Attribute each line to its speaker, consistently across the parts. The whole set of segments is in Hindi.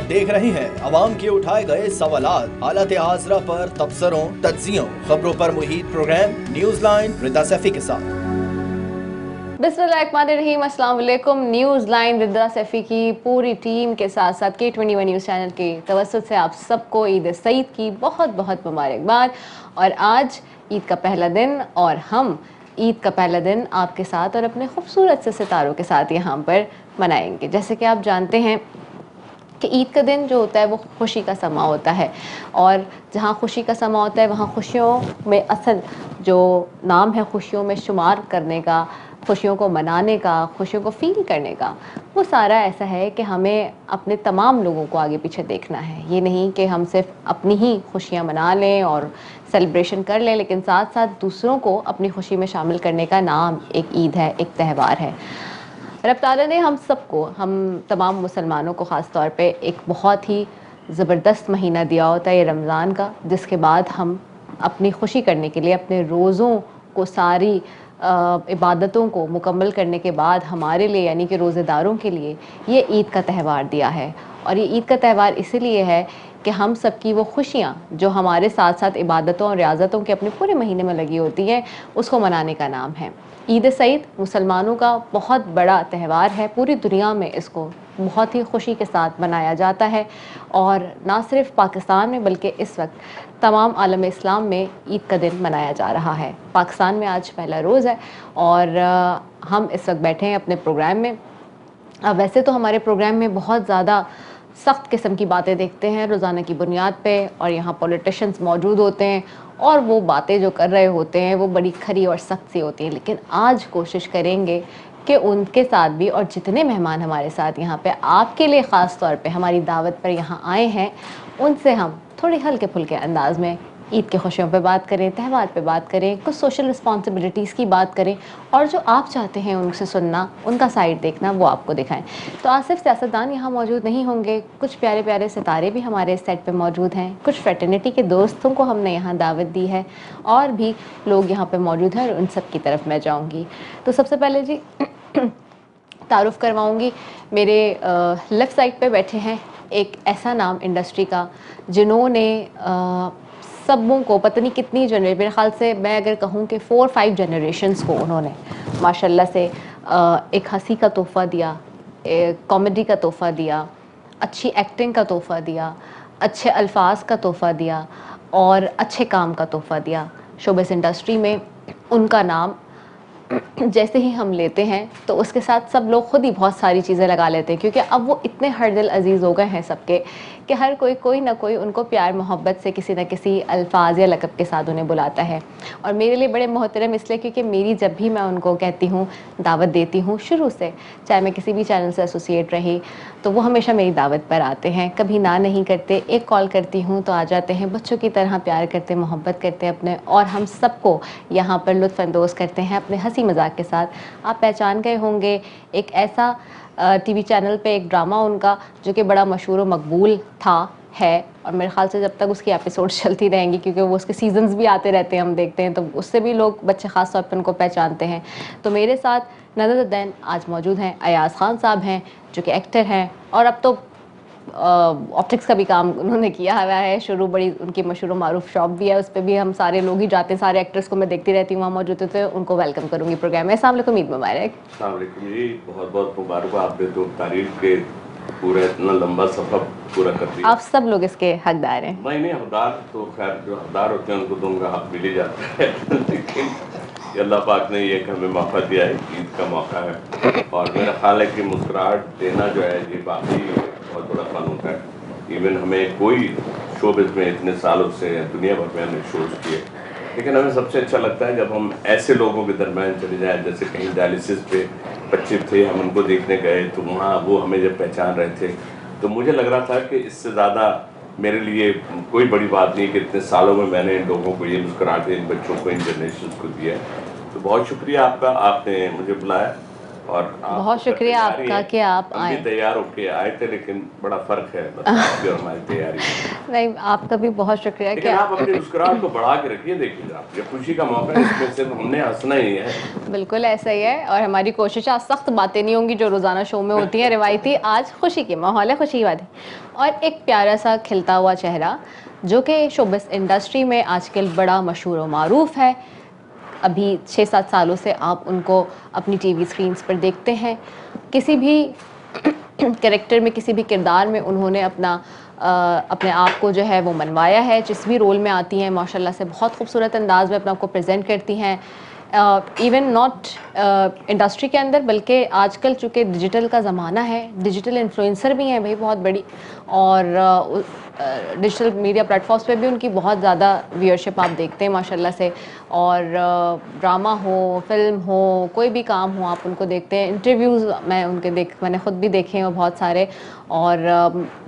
Speaker 1: देख रहे हैं अवाम के उठाए गए सवालात, हालत हाजरा पर तबसरों, तज्जियों, खबरों पर मुहित प्रोग्राम न्यूज लाइन रिदा सैफी के साथ।
Speaker 2: बिस्मिल्लाहिर्रहमानिर्रहीम, अस्सलाम वालेकुम। न्यूज़ लाइन रिदा सैफी की पूरी टीम के साथ साथ K21 न्यूज़ चैनल के तवज्जुह से आप सबको ईद सईद की बहुत बहुत मुबारकबाद। और आज ईद का पहला दिन और हम ईद का पहला दिन आपके साथ और अपने खूबसूरत से सितारों के साथ यहाँ पर मनाएंगे। जैसे कि आप जानते हैं कि ईद का दिन जो होता है वो खुशी का समा होता है, और जहाँ खुशी का समा होता है वहाँ खुशियों में असल जो नाम है खुशियों में शुमार करने का, खुशियों को मनाने का, खुशियों को फील करने का, वो सारा ऐसा है कि हमें अपने तमाम लोगों को आगे पीछे देखना है। ये नहीं कि हम सिर्फ अपनी ही खुशियाँ मना लें और सेलिब्रेशन कर लें, लेकिन साथ साथ दूसरों को अपनी खुशी में शामिल करने का नाम एक ईद है, एक त्यौहार है। रब ताला ने हम सबको, हम तमाम मुसलमानों को ख़ास तौर पे एक बहुत ही ज़बरदस्त महीना दिया होता है ये रमज़ान का, जिसके बाद हम अपनी खुशी करने के लिए अपने रोज़ों को, सारी इबादतों को मुकम्मल करने के बाद हमारे लिए यानी कि रोज़ेदारों के लिए ये ईद का त्यौहार दिया है। और ये ईद का त्यौहार इसीलिए है कि हम सबकी वो खुशियाँ जो हमारे साथ साथ इबादतों और रियाज़तों के अपने पूरे महीने में लगी होती हैं, उसको मनाने का नाम है। ईद सईद मुसलमानों का बहुत बड़ा त्यौहार है, पूरी दुनिया में इसको बहुत ही खुशी के साथ मनाया जाता है। और ना सिर्फ पाकिस्तान में बल्कि इस वक्त तमाम आलम इस्लाम में ईद का दिन मनाया जा रहा है। पाकिस्तान में आज पहला रोज़ है और हम इस वक्त बैठे हैं अपने प्रोग्राम में। वैसे तो हमारे प्रोग्राम में बहुत ज़्यादा सख्त किस्म की बातें देखते हैं रोज़ाना की बुनियाद पे, और यहाँ पॉलिटिशियंस मौजूद होते हैं और वो बातें जो कर रहे होते हैं वो बड़ी खरी और सख्त सी होती हैं। लेकिन आज कोशिश करेंगे कि उनके साथ भी, और जितने मेहमान हमारे साथ यहाँ पे आपके लिए ख़ास तौर पे हमारी दावत पर यहाँ आए हैं, उनसे हम थोड़ी हल्के फुल्के अंदाज में ईद की खुशियों पे बात करें, त्यौहार पे बात करें, कुछ सोशल रिस्पॉन्सिबिलिटीज़ की बात करें, और जो आप चाहते हैं उनसे सुनना, उनका साइड देखना, वो आपको दिखाएं। तो आज सिर्फ सियासतदान यहाँ मौजूद नहीं होंगे, कुछ प्यारे प्यारे सितारे भी हमारे इस सेट पे मौजूद हैं, कुछ फ्रेटर्निटी के दोस्तों को हमने यहाँ दावत दी है, और भी लोग यहाँ पे मौजूद हैं और उन सब की तरफ मैं जाऊँगी। तो सबसे पहले जी तारुफ़ करवाऊँगी, मेरे लेफ़्ट साइड पे बैठे हैं एक ऐसा नाम इंडस्ट्री का जिन्होंने सबों को पता नहीं कितनी जनरेशन, मेरे ख़्याल से मैं अगर कहूँ कि 4-5 जनरेशन्स को उन्होंने माशाल्लाह से एक हंसी का तोहफ़ा दिया, कॉमेडी का तोहफ़ा दिया, अच्छी एक्टिंग का तोहफ़ा दिया, अच्छे अल्फाज का तोहफ़ा दिया और अच्छे काम का तोहफ़ा दिया। शोबिज़ इंडस्ट्री में उनका नाम जैसे ही हम लेते हैं तो उसके साथ सब लोग खुद ही बहुत सारी चीज़ें लगा लेते हैं, क्योंकि अब वो इतने हर दिल अजीज़ हो गए हैं सबके कि हर कोई ना कोई उनको प्यार मोहब्बत से किसी न किसी अल्फाज या लक़ब के साथ उन्हें बुलाता है। और मेरे लिए बड़े मोहतरम इसलिए क्योंकि मेरी जब भी मैं उनको कहती हूँ, दावत देती हूँ शुरू से, चाहे मैं किसी भी चैनल से एसोसिएट रही, तो वो हमेशा मेरी दावत पर आते हैं, कभी ना नहीं करते। एक कॉल करती हूँ तो आ जाते हैं, बच्चों की तरह प्यार करते, मोहब्बत करते हैं अपने, और हम सबको यहाँ पर लुत्फ़ अंदोज़ करते हैं अपने हंसी मजाक के साथ। आप पहचान गए होंगे एक ऐसा टीवी चैनल पे एक ड्रामा उनका जो कि बड़ा मशहूर और मकबूल था, है, और मेरे ख़्याल से जब तक उसकी एपिसोड्स चलती रहेंगी, क्योंकि वो उसके सीजन्स भी आते रहते हैं, हम देखते हैं, तो उससे भी लोग, बच्चे ख़ास तौर पर उनको पहचानते हैं। तो मेरे साथ नदर दैन आज मौजूद हैं अयाज़ ख़ान साहब हैं, जो कि एक्टर हैं, और अब तो ऑप्टिक्स का भी काम उन्होंने किया हुआ है शुरू, बड़ी उनकी मशहूर मारूफ शॉप भी है, उस पर भी हम सारे लोग ही जाते हैं, सारे एक्टर्स को मैं देखती रहती हूँ वहाँ मौजूद होते हैं। उनको वेलकम करूँगी प्रोग्राम में। अस्सलाम वालेकुम, ईद मुबारक।
Speaker 3: अस्सलाम वालेकुम जी, बहुत बहुत मुबारक। आपने तो तारीफ के पूरा इतना लंबा सफ़र पूरा कर दिया।
Speaker 2: आप सब लोग इसके हकदार हैं।
Speaker 3: नहीं, हकदार तो खैर जो हकदार होते हैं उनको तो उनका हक मिल ही जाता है लेकिन अल्लाह पाक ने ये हमें मौका दिया है, ईद का मौका है, और मेरा ख्याल है कि मुस्कुराहट देना जो है ये बाकी बहुत बड़ा फन होता है। इवन हमें कोई शोबिज़ में इतने सालों से दुनिया भर में हमने शोज़ किए, लेकिन हमें सबसे अच्छा लगता है जब हम ऐसे लोगों के दरम्यान चले जाएँ, जैसे कहीं डायलिसिस पे बच्चे थे, हम उनको देखने गए तो वहाँ वो हमें जब पहचान रहे थे, तो मुझे लग रहा था कि इससे ज़्यादा मेरे लिए कोई बड़ी बात नहीं कि इतने सालों में मैंने इन लोगों को ये मुस्कुराहट, इन बच्चों को, इन जनरेशन को दिया है। तो बहुत शुक्रिया आपका, आपने मुझे बुलाया और
Speaker 2: बहुत शुक्रिया आपका कि आप
Speaker 3: हम
Speaker 2: आए।
Speaker 3: भी तैयार होके आए थे, लेकिन बड़ा फर्क है बस आपकी और हमारी तैयारी में।
Speaker 2: नहीं, आपका भी बहुत शुक्रिया कि
Speaker 3: लेकिन आप अपनी मुस्कुराहट को बढ़ा के रखिए, देखिएगा ये खुशी का मौका है, इसमें सिर्फ हमने हंसना ही है।
Speaker 2: बिल्कुल ऐसा ही है, और हमारी कोशिश आज सख्त बातें नहीं होंगी जो रोज़ाना शो में होती हैं रिवायती। आज खुशी की माहौल है, खुशी की बात है, और एक प्यारा सा खिलता हुआ चेहरा जो कि शोबिस इंडस्ट्री में आजकल बड़ा मशहूर व मारूफ है। अभी 6-7 सालों से आप उनको अपनी टीवी स्क्रीन्स पर देखते हैं। किसी भी कैरेक्टर में, किसी भी किरदार में उन्होंने अपने आप को जो है वो मनवाया है। जिस भी रोल में आती हैं माशाल्लाह से बहुत खूबसूरत अंदाज में अपने आप को प्रेजेंट करती हैं। इवन नॉट इंडस्ट्री के अंदर, बल्कि आजकल चूँकि डिजिटल का ज़माना है, डिजिटल इन्फ्लुएंसर भी हैं भाई बहुत बड़ी, और डिजिटल मीडिया प्लेटफॉर्म्स पे भी उनकी बहुत ज़्यादा व्यूअरशिप आप देखते हैं माशाल्लाह से। और ड्रामा हो, फिल्म हो, कोई भी काम हो, आप उनको देखते हैं। इंटरव्यूज़ मैंने ख़ुद भी देखे हैं बहुत सारे, और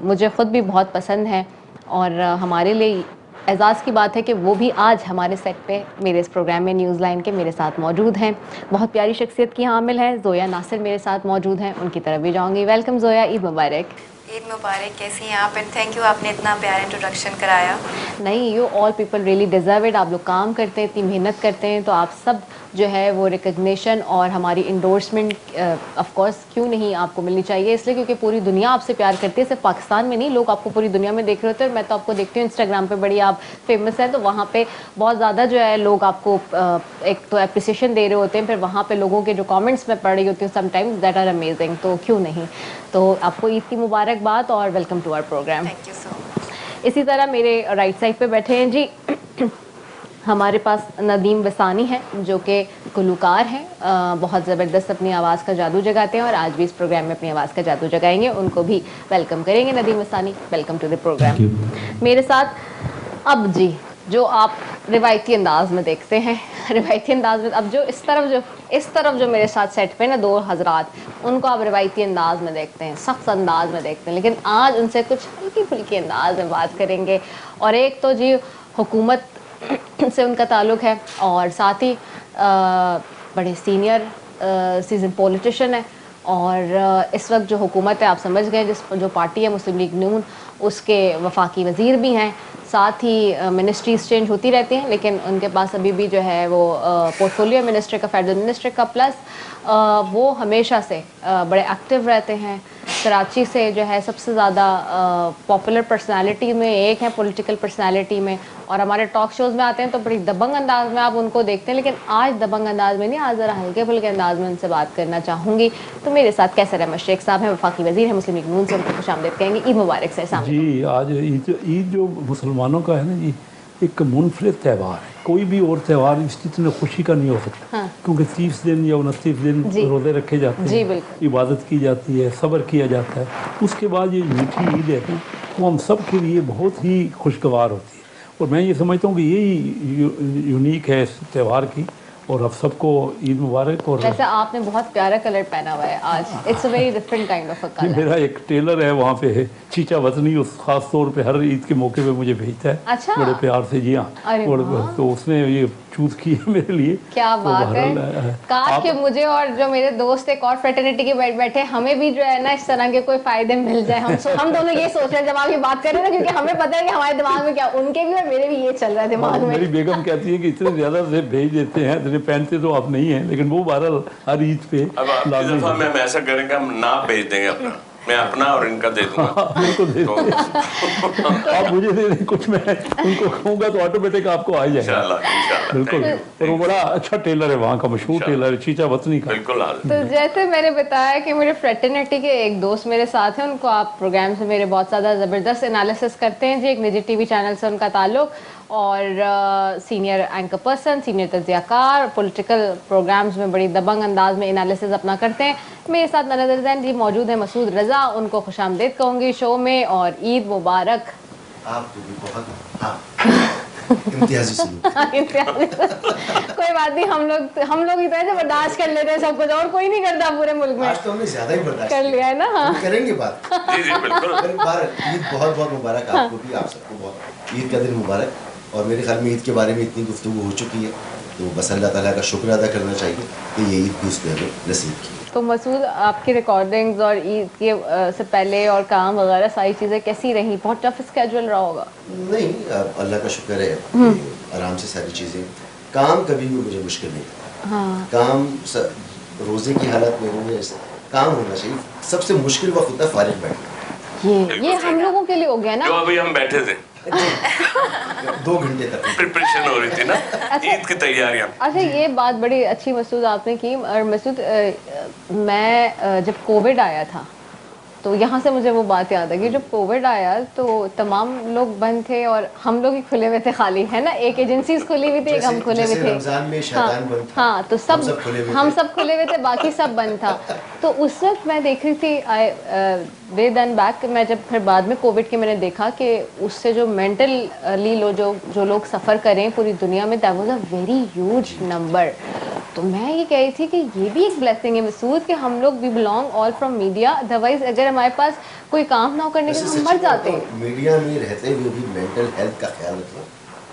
Speaker 2: मुझे ख़ुद भी बहुत पसंद हैं। और हमारे लिए एज़ाज़ की बात है कि वो भी आज हमारे सेट पे मेरे इस प्रोग्राम में न्यूज़ लाइन के मेरे साथ मौजूद हैं। बहुत प्यारी शख्सियत की हामिल है ज़ोया नासिर मेरे साथ मौजूद हैं, उनकी तरफ भी जाऊँगी। वेलकम ज़ोया, ईद मुबारक।
Speaker 4: ईद मुबारक, कैसी हैं आप? एंड थैंक यू, आपने इतना प्यारा इंट्रोडक्शन कराया।
Speaker 2: नहीं, you all people really deserve it. आप लोग काम करते हैं, इतनी मेहनत करते हैं, तो आप सब जो है वो रिकग्निशन और हमारी इंडोर्समेंट ऑफ कोर्स क्यों नहीं आपको मिलनी चाहिए, इसलिए क्योंकि पूरी दुनिया आपसे प्यार करती है। सिर्फ पाकिस्तान में नहीं, लोग आपको पूरी दुनिया में देख रहे होते हैं। मैं तो आपको देखती हूँ इंस्टाग्राम पे, बड़ी आप फेमस हैं, तो वहाँ पे बहुत ज़्यादा जो है लोग आपको एक तो अप्रिसिएशन दे रहे होते हैं, फिर वहाँ पे लोगों के जो कमेंट्स मैं पढ़ रही होती हूँ समटाइम्स दैट आर अमेजिंग। तो क्यों नहीं, तो आपको ईद की मुबारकबाद और welcome to our programme.
Speaker 4: Thank you so much.
Speaker 2: इसी तरह मेरे राइट साइड पे बैठे हैं जी हमारे पास नदीम वसानी हैं, जो कि गुलूकार हैं, बहुत ज़बरदस्त अपनी आवाज़ का जादू जगाते हैं, और आज भी इस प्रोग्राम में अपनी आवाज़ का जादू जगाएंगे। उनको भी वेलकम करेंगे। नदीम वसानी, वेलकम टू द प्रोग्राम। मेरे साथ अब जी, जो आप रिवायती अंदाज में देखते हैं, रिवायती अंदाज में अब जो इस तरफ जो मेरे साथ सेट पे ना दो हजरात, उनको आप रिवायती अंदाज में देखते हैं, सख्त अंदाज में देखते हैं, लेकिन आज उनसे कुछ हल्की फुल्की अंदाज में बात करेंगे। और एक तो जी हुकूमत से उनका ताल्लुक़ है, और साथ ही बड़े सीनियर सीजन पॉलिटिशियन है, और इस वक्त जो हुकूमत है आप समझ गए, जो पार्टी है मुस्लिम लीग नून, उसके वफाकी वज़ीर भी हैं। साथ ही मिनिस्ट्रीज़ चेंज होती रहती हैं, लेकिन उनके पास अभी भी जो है वो पोर्टफोलियो मिनिस्टर का, फेडरल मिनिस्टर का, प्लस वो हमेशा से बड़े एक्टिव रहते हैं। कराची से जो है सबसे ज़्यादा पॉपुलर पर्सनालिटी में एक है, पॉलिटिकल पर्सनालिटी में, और हमारे टॉक शोज़ में आते हैं तो बड़ी दबंग अंदाज में आप उनको देखते हैं। लेकिन आज दबंग अंदाज में नहीं, आज ज़रा हल्के फुल्के अंदाज में उनसे बात करना चाहूँगी। तो मेरे साथ कैसर अहमद शेख साहब हैं, वफाकी वज़ीर हैं मुस्लिम लीग नून से, उनको खुशामदीद कहेंगे। ईद मुबारक सर। सामने
Speaker 5: जी, आज ईद जो मुसलमानों का है ना जी, एक मुनफरिद त्यौहार है। कोई भी और त्यौहार इतने खुशी का नहीं हो सकता।
Speaker 2: हाँ।
Speaker 5: क्योंकि 30 दिन या 29 दिन रोज़े रखे जाते
Speaker 2: जी,
Speaker 5: हैं,
Speaker 2: बिल्कुल।
Speaker 5: इबादत की जाती है, सब्र किया जाता है। उसके बाद ये मीठी ईद है ना, वो हम सब के लिए बहुत ही खुशगवार होती है, और मैं ये समझता हूँ कि यही यूनिक है इस त्यौहार की। और अब सबको ईद मुबारक। और
Speaker 2: वैसे आपने बहुत प्यारा कलर पहना हुआ है आज, it's a very different kind of a colour.
Speaker 5: मेरा एक टेलर है वहाँ पे, चीचा वतनी, उस खास तौर पे हर ईद के मौके पे मुझे भेजता है।
Speaker 2: अच्छा।
Speaker 5: बड़े प्यार से। जी हाँ।
Speaker 2: अरे
Speaker 5: और
Speaker 2: वाह।
Speaker 5: तो उसने ये चूज की है मेरे लिए।
Speaker 2: क्या
Speaker 5: तो
Speaker 2: बात है।
Speaker 5: बहरहाल,
Speaker 2: काश कि मुझे और जो मेरे दोस्त एक और फ्रेटर्निटी के बैठे, हमें भी जो है ना इस तरह के कोई फायदे मिल जाए। हम दोनों ये सोच रहे हैं जब आप ये बात कर रहे हैं ना, क्योंकि हमें पता है कि हमारे दिमाग में क्या, उनके भी और मेरे भी ये चल रहा है दिमाग में।
Speaker 5: मेरी बेगम कहती है कि इतने ज़्यादा से भेज देते हैं, इतने पहनते तो आप नहीं हैं, लेकिन वो बहरहाल हर ईद पे
Speaker 3: अब आपकी दफा में हम ऐसा करेंगे, हम ना भेज देंगे अपना, मैं अपना और इनका दे दूंगा।
Speaker 5: तो दे आप मुझे दे दें कुछ, मैं उनको कहूँगा तो ऑटोमेटिक आपको आ जाएगा।
Speaker 3: इंशाल्लाह,
Speaker 5: बिल्कुल। और वो बड़ा अच्छा टेलर है, वहाँ का मशहूर टेलर है, चीचा वतनी का।
Speaker 3: बिल्कुल।
Speaker 2: तो जैसे मैंने बताया कि मेरे फ्रेटर्निटी के एक दोस्त मेरे साथ हैं, उनको आप प्रोग्राम से मेरे बहुत ज़्यादा ज़बरदस्त एनालिसिस करते हैं जी। एक निजी टीवी चैनल से उनका ताल्लुक़, और सीनियर एंकर पर्सन, सीनियर तज्ज़ियाकार, पॉलिटिकल प्रोग्राम्स में बड़ी दबंग अंदाज में एनालिसिस अपना करते हैं। मेरे साथ नज़र दैन जी मौजूद है मसूद रज़ा, उनको खुशामदीद कहूँगी शो में, और ईद मुबारक।
Speaker 6: आपको भी बहुत इम्तियाजी सलूक।
Speaker 2: कोई बात नहीं, हम लोग ही तो ऐसे बर्दाश्त कर लेते हैं सब कुछ, और कोई नहीं करता पूरे मुल्क में।
Speaker 6: आज तो हमने ज्यादा ही बर्दाश्त
Speaker 2: कर लिया है ना। हाँ,
Speaker 6: करेंगे बात।
Speaker 3: जी जी बिल्कुल।
Speaker 6: ईद बहुत बहुत मुबारक आपको भी, आप सबको बहुत ईद का दिन मुबारक। और मेरे ख्याल में ईद के बारे में इतनी गुफ्तगू हो चुकी है, तो बस अल्लाह ताला का शुक्र अदा करना चाहिए कि ये ईद भी उसने हमें नसीब की।
Speaker 2: तो मसूद, आपकी रिकॉर्डिंग्स और ईद के से पहले और काम वगैरह सारी चीज़ें कैसी रही? बहुत टफ स्केड्यूल रहा होगा।
Speaker 6: नहीं, अल्लाह का शुक्र है कि आराम से सारी चीज़ें। काम कभी भी मुझे मुश्किल नहीं था।
Speaker 2: हाँ।
Speaker 6: काम रोज़े की हालत में हो या काम होना चाहिए। सबसे मुश्किल वक्त होता है फारिग बैठना।
Speaker 2: ये हम लोगों के लिए हो गया ना।
Speaker 3: जो अभी हम बैठे थे
Speaker 6: 2 घंटे तक
Speaker 3: प्रिपरेशन हो रही थी ना, ईद की तैयारियां।
Speaker 2: अच्छा, ये बात बड़ी अच्छी मसूद आपने की। और मसूद, मैं जब कोविड आया था तो यहाँ से मुझे वो बात याद है कि जब कोविड आया तो तमाम लोग बंद थे और हम लोग ही खुले हुए थे खाली, है ना। एक एजेंसीज खुली हुई थी, एक हम खुले हुए थे।
Speaker 6: रमजान में शैतान बंद था।
Speaker 2: हाँ, तो हम सब खुले हुए थे, बाकी सब बंद था। तो उस वक्त मैं देख रही थी वे देन बैक, मैं जब फिर बाद में कोविड के मैंने देखा कि उससे जो मेंटली जो लोग सफ़र करें पूरी दुनिया में, that was a very huge number. तो मैं ये कह रही थी कि ये भी एक ब्लेसिंग है मसूद कि हम लोग we belong all from media. Otherwise अगर हमारे पास कोई काम ना करने के हम मर जाते।
Speaker 6: मीडिया में रहते हुए भी मेंटल हेल्थ का ख्याल रखना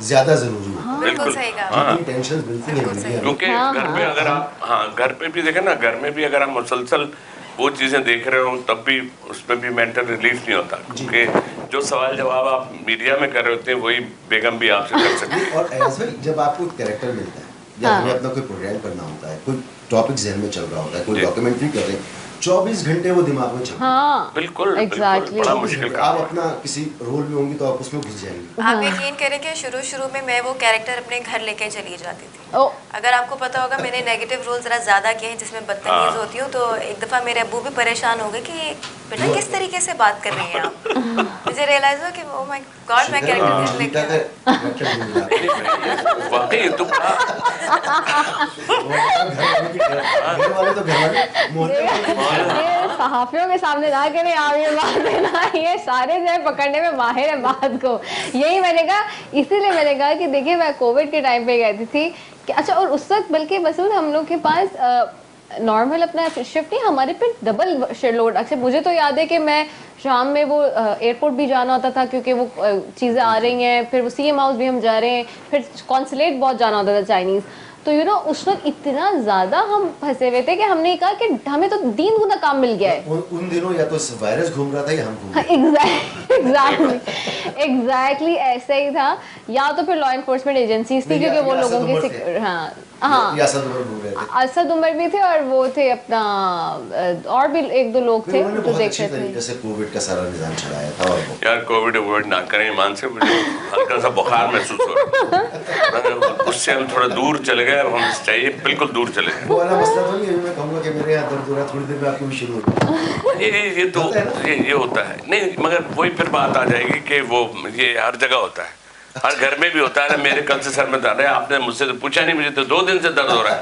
Speaker 6: ज़्यादा ज़रूरी है।
Speaker 4: बिल्कुल सही कहा।
Speaker 6: टेंशन मिलती है मीडिया में।
Speaker 3: क्योंकि घर में अगर आप घर पे भी देखें ना, घर में भी अगर आप मुसलसल वो चीज़ें देख रहे हो तब भी उसमें भी मेंटल रिलीफ नहीं होता, क्योंकि जो सवाल जवाब आप मीडिया में कर रहे होते हैं वही बेगम भी आपसे कर सकती है।
Speaker 6: और ऐसा जब आपको कैरेक्टर मिलता है या हमें अपना कोई प्रोग्राम करना होता है, कोई टॉपिक जहन में चल रहा होता है, कोई डॉक्यूमेंट्री कर रहे हैं, 24 घंटे वो दिमाग में चल रहा है।
Speaker 2: हाँ,
Speaker 3: बिल्कुल
Speaker 2: Exactly.
Speaker 3: बड़ा मुश्किल काम
Speaker 6: आप अपना किसी रोल में होंगी तो आप उसमें घुस जाएंगे।
Speaker 4: आप यकीन करें कि शुरू में मैं वो कैरेक्टर अपने घर लेके चली जाती थी।
Speaker 2: ओ,
Speaker 4: अगर आपको पता होगा, मैंने नेगेटिव रोल ज़रा ज़्यादा किए हैं जिसमें बदतमीज़ होती हूँ। तो एक दफ़ा मेरे अब्बू भी परेशान हो गए कि बेटा किस तरीके से बात कर रही हैं आप। मुझे रियलाइज़ हुआ कि ओह माय गॉड, मैं कैरेक्टर घर लेके
Speaker 3: वाकई तो
Speaker 2: ये सहाफियों के सामने ना करें आप ये बात देना, ये सारे जो है पकड़ने में माहिर है बात को। यही मैंने कहा, इसीलिए मैंने कहा कि देखिए मैं कोविड के टाइम पे कहती थी कि अच्छा, और उस वक्त बल्कि मसूद हम लोग के पास नॉर्मल अपना शिफ्ट नहीं, हमारे पे डबल लोड। अच्छा, मुझे तो याद है कि मैं शाम में वो एयरपोर्ट भी जाना होता था क्योंकि वो चीज़ें आ रही हैं, फिर वो CM हाउस भी हम जा रहे हैं, फिर कॉन्सुलेट बहुत जाना होता था चाइनीज़। तो उस वक्त इतना ज़्यादा हम फंसे हुए थे कि हमने कहा कि हमें तो 3 गुना काम मिल गया है।
Speaker 6: उन दिनों या तो वायरस घूम रहा था या हम घूम रहे थे।
Speaker 2: एग्जैक्टली ऐसा ही था। या तो फिर लॉ एनफोर्समेंट एजेंसीज थी क्योंकि वो लोगों के हाँ असद उमर भी थे और वो थे अपना और भी 1-2 लोग थे जो देख रहे थे।
Speaker 6: जैसे कोविड का सारा निजाम चलाया था। और
Speaker 3: यार कोविड ना करें ईमान से, मुझे हल्का सा बुखार महसूस हो रहा है। उससे हम थोड़ा दूर चले गए, हम चाहिए बिल्कुल दूर चले गए।
Speaker 6: वो वाला मसला तो नहीं है, मैं कहूँगा कि मेरे यहाँ दर्द हो रहा है, थोड़ी देर में आपको भी शुरू हो जाएगा।
Speaker 3: ये तो ये होता है नहीं, मगर वही फिर बात आ जाएगी कि वो ये हर जगह होता है, हर घर में भी होता है। मेरे कल से सर में दर्द है, आपने मुझसे तो पूछा नहीं, मुझे तो 2 दिन से दर्द हो रहा है।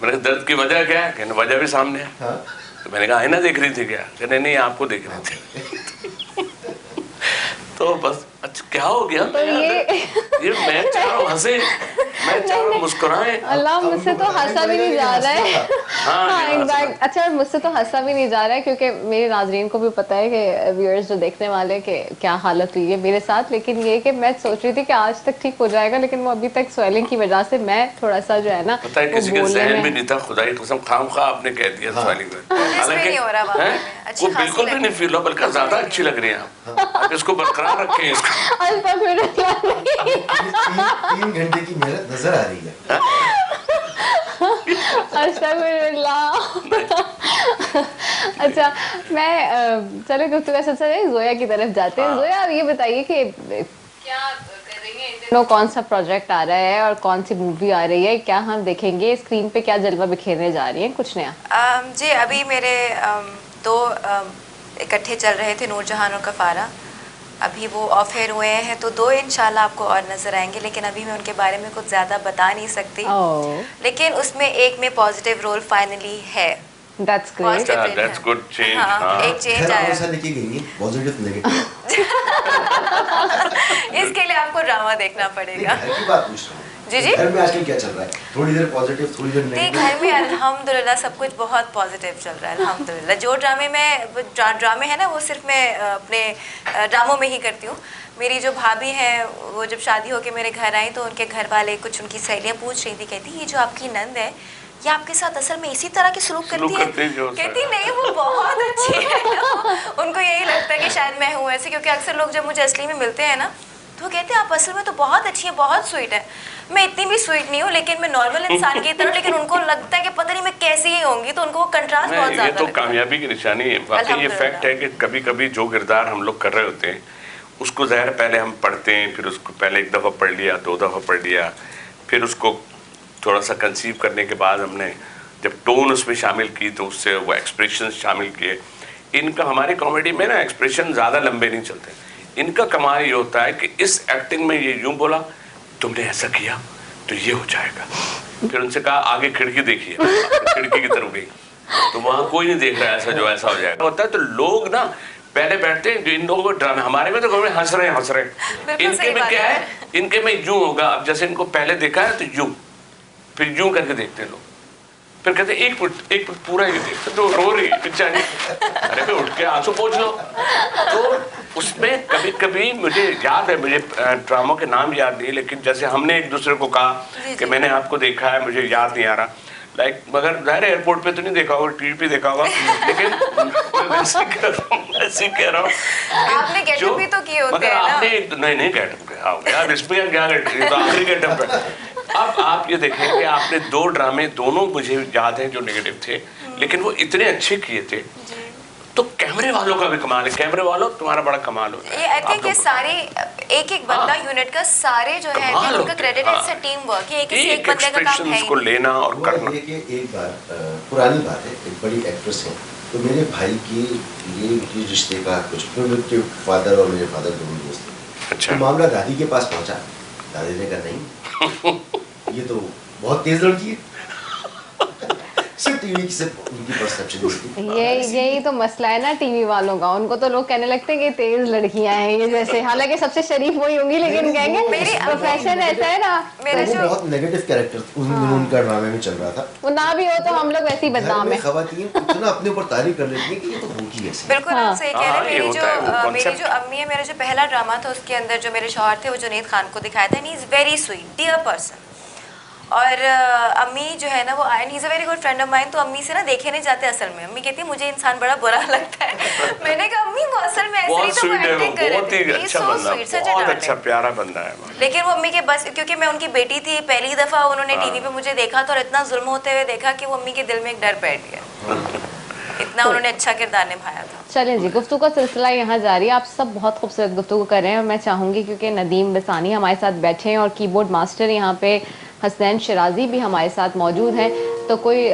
Speaker 3: मैंने कहा दर्द की वजह क्या है? कहने वजह भी सामने है। तो मैंने कहा आईना देख रही थी क्या? कहने नहीं, आपको देख रहे थे। तो बस अच्छा क्या हो गया?
Speaker 2: तो
Speaker 3: ये मैं चाह रहा हूँ हंसे, मैं चाह रहा हूँ मुस्कुराए।
Speaker 2: अल्लाह, मुझसे तो हंसा भी नहीं जा रहा है। हाँ एग्जैक्ट। अच्छा, मुझसे तो हंसा भी नहीं जा रहा है क्योंकि मेरे नाजरीन को भी पता है कि व्यूअर्स जो देखने वाले के क्या हालत हुई है मेरे साथ। लेकिन ये कि मैं सोच रही थी कि आज तक ठीक हो जाएगा, लेकिन वो अभी तक स्वेलिंग की वजह से मैं थोड़ा सा जो है ना,
Speaker 3: पता है किसी के ज़हन में नहीं था, खुदा की कसम खामखा आपने कह दिया स्वेलिंग में। हालांकि वो बिल्कुल भी नहीं फील हो, बल्कि ज़्यादा अच्छी लग रही है आप। इसको बरकरार रखें इसको।
Speaker 6: 3 घंटे की मेहनत नजर आ रही है।
Speaker 2: अच्छा, मैं चलो गुफ्तगू से जोया की तरफ जाते हैं। जोया, ये बताइए कि क्या कर रही हैं इन दिनों, कौन सा प्रोजेक्ट आ रहा है और कौन सी मूवी आ रही है, क्या हम देखेंगे स्क्रीन पे, क्या जलवा बिखेरने जा रही हैं? कुछ नया?
Speaker 4: जी, अभी मेरे 2 इकट्ठे चल रहे थे, नूरजहान और कफारा। अभी वो ऑफ एयर हुए हैं, तो 2 इंशाल्लाह आपको और नज़र आएंगे, लेकिन अभी मैं उनके बारे में कुछ ज़्यादा बता नहीं सकती। लेकिन उसमें एक में पॉजिटिव रोल फाइनली है।
Speaker 2: That's great.
Speaker 3: That's good change.
Speaker 4: हाँ, एक चेंज आया।
Speaker 6: ऐसा लिखी गई है, पॉजिटिव नेगेटिव।
Speaker 4: इसके लिए आपको ड्रामा देखना पड़ेगा।
Speaker 6: घर की बात पूछ रहा हूँ।
Speaker 4: जी
Speaker 6: घर में आजकल क्या चल रहा है? थोड़ी देर पॉजिटिव, थोड़ी देर नेगेटिव।
Speaker 4: घर में अल्हम्दुलिल्लाह सब कुछ बहुत पॉजिटिव चल रहा है अल्हम्दुलिल्लाह। जो ड्रामे हैं ना, वो सिर्फ मैं अपने ड्रामों में ही करती हूँ। मेरी जो भाभी हैं, वो जब शादी होके मेरे घर आई तो उनके घर वाले, कुछ उनकी सहेलियाँ पूछ रही थी, कहती ये जो आपकी नंद है ये आपके साथ असल में इसी तरह की सलूक करती है? कहती नहीं, वो बहुत अच्छी है। उनको यही लगता है कि शायद मैं हूँ ऐसे, क्योंकि अक्सर लोग जब मुझे असली में मिलते हैं ना तो कहते हैं आप असल में तो बहुत अच्छी है, बहुत स्वीट है। मैं इतनी भी स्वीट नहीं हूँ, लेकिन मैं नॉर्मल इंसान की तरह, लेकिन उनको लगता है कि पता नहीं मैं कैसी ही होंगी, तो उनको वो कंट्रास्ट बहुत ज्यादा।
Speaker 3: ये तो कामयाबी की निशानी है। वाकई ये फैक्ट है कि कभी कभी जो किरदार हम लोग कर रहे होते हैं उसको ज़ाहिर पहले हम पढ़ते हैं, फिर उसको पहले एक दफ़ा पढ़ लिया, 2 दफ़ा पढ़ लिया, फिर उसको थोड़ा सा कंसीव करने के बाद हमने जब टोन उसमें शामिल की तो उससे वो एक्सप्रेशन शामिल किए। इनका हमारी कॉमेडी में ना एक्सप्रेशन ज़्यादा लंबे नहीं चलते। इनका कमाल ये होता है कि इस एक्टिंग में ये यूं बोला, तुमने ऐसा किया तो ये हो जाएगा। फिर उनसे कहा आगे खिड़की देखिए, खिड़की की तरफ गई तो वहाँ कोई नहीं देख रहा है ऐसा, जो ऐसा हो जाएगा होता है। तो लोग ना पहले बैठते हैं, जो इन लोगों को ड्रामा, हमारे में तो हंस रहे हैं। इनके में क्या है, इनके में यूं होगा। अब जैसे इनको पहले देखा है तो यूं, फिर यूं करके देखते हैं लोग, फिर कहते एक फुट पूरा ही देखते तो रो रही बेचारी, अरे फिर उठ के आंसू पोंछ लो। तो उसमें कभी कभी मुझे याद है, मुझे ड्रामों के नाम याद नहीं, लेकिन जैसे हमने एक दूसरे को कहा कि मैंने आपको देखा है, मुझे याद नहीं आ रहा, लाइक मगर ज़ाहिर एयरपोर्ट पे तो नहीं देखा होगा, टीवी पे देखा होगा, लेकिन वैसे कह रहा हूँ
Speaker 4: आपने गेटअप भी तो किए होते हैं ना।
Speaker 3: आपने नहीं गेटअप किया यार, इसमें क्या गेटअप, ये तो आखिरी गेटअप है। अब आप ये देखें कि आपने 2 ड्रामे, दोनों मुझे याद हैं जो नेगेटिव थे, लेकिन वो इतने अच्छे किए थे। तो कैमरे वालों का भी कमाल है, कैमरे वालों तुम्हारा बड़ा कमाल होता है।
Speaker 4: ये आई थिंक ये सारे एक बंदा यूनिट का सारे जो है उनका क्रेडिट है, इससे टीम वर्क, ये किसी एक बंदे का काम है ही
Speaker 3: को लेना और करना।
Speaker 6: एक बार पुरानी बात है, एक बड़ी एक्ट्रेस है, तो मेरे भाई की ये रिश्ते का कुछ, मेरे फादर और मेरे फादर दोनों दोस्त थे।
Speaker 3: अच्छा।
Speaker 6: तो मामला दादी के पास पहुंचा, दादी ने कहा नहीं ये तो बहुत तेज लड़की है। सिर्फ टीवी की सिर्फ उनकी परसेप्शन।
Speaker 2: यही तो मसला है ना टीवी वालों का, उनको तो लोग कहने लगते हैं कि तेज लड़कियां हैं ये जैसे, हालांकि सबसे शरीफ वही होंगी, लेकिन कहेंगे मेरी प्रोफेशन ऐसा है ना।
Speaker 6: मेरे जो बहुत नेगेटिव कैरेक्टर उनका ड्रामे में चल रहा था, वो
Speaker 2: ना भी हो तो हम लोग वैसे ही बदनाम है।
Speaker 6: खवातीन इतना अपने ऊपर तारीफ कर लेती है कि ये तो होगी ऐसे।
Speaker 4: बिल्कुल आप सही कह रहे हैं। मेरी जो अम्मी है, मेरा जो पहला ड्रामा था उसके अंदर जो मेरे शौहर थे वो जुनैद खान को दिखाया था, he is very sweet dear person. और अम्मी जो है ना वो he is a very good friend of mine, तो अम्मी से ना देखे नहीं जाते असल में। अम्मी कहती है मुझे इंसान बड़ा बुरा लगता है। मैंने कहा अम्मी वो असल में ऐसे ही तो वो एक्टिंग कर रहे थे, बहुत
Speaker 3: अच्छा प्यारा बंदा है।
Speaker 4: लेकिन वो अम्मी के बस, क्योंकि मैं उनकी बेटी थी, पहली दफ़ा उन्होंने टीवी पे मुझे देखा था और इतना जुल्म होते हुए देखा कि वो अम्मी के दिल में एक डर बैठ गया, इतना उन्होंने अच्छा किरदार निभाया था।
Speaker 2: चलें जी, गुफ्तगू का सिलसिला यहाँ जारी है। आप सब बहुत खूबसूरत गुफ्तगू कर रहे हैं और मैं चाहूँगी क्योंकि नदीम बसानी हमारे साथ बैठे हैं और कीबोर्ड मास्टर यहाँ पे हसनैन शराजी भी हमारे साथ मौजूद हैं, तो कोई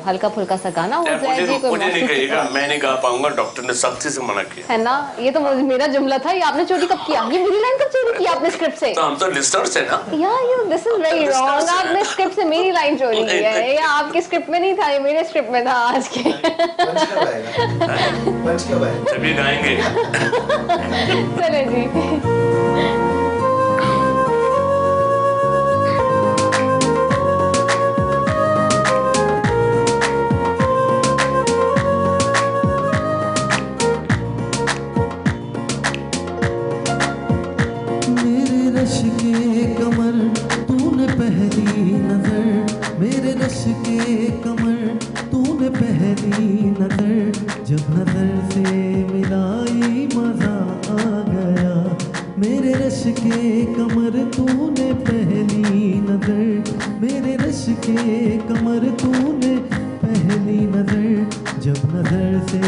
Speaker 2: हल्का फुल्का सा गाना हो जाए जी।
Speaker 3: मुझे नहीं कहिएगा, मैं नहीं गा पाऊंगा, डॉक्टर ने सख्ती से मना किया
Speaker 2: है ना। ये तो मेरा जुमला था, ये आपने चोरी कब किया, ये मेरी लाइन कब चोरी की आपने स्क्रिप्ट से?
Speaker 3: तो हम तो लिस्टर्स हैं ना
Speaker 2: यार, you this is very wrong. आपने स्क्रिप्ट से मेरी लाइन चोरी की है, ये आपकी स्क्रिप्ट में नहीं था, ये मेरे स्क्रिप्ट में था आज के।
Speaker 3: तभी गाएंगे।
Speaker 2: चले जी।
Speaker 7: जब नजर से मिलाई मजा आ गया, मेरे रश के कमर तूने पहली नजर, मेरे रश के कमर तूने पहली नजर, जब नजर से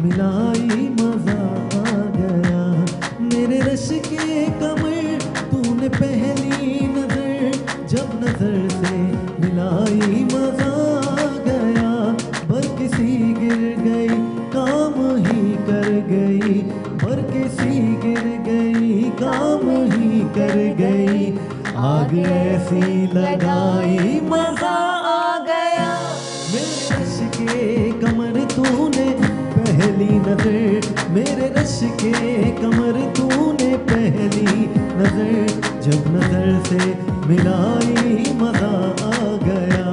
Speaker 7: मिलाई मजा आ गया, मेरे रश के कमर तूने पहली नजर, जब नजर से मिलाई मजा आ गया, बरकिसी गिर गई काम ही कर गई, बरकिसी गिर गई काम ही कर गई, आग ऐसी लगाई मजा आ गया, मेरे रश के कमर तूने पहली नजर, मेरे रश के कमर तूने पहली नजर, जब नजर से मिलाई मजा आ गया।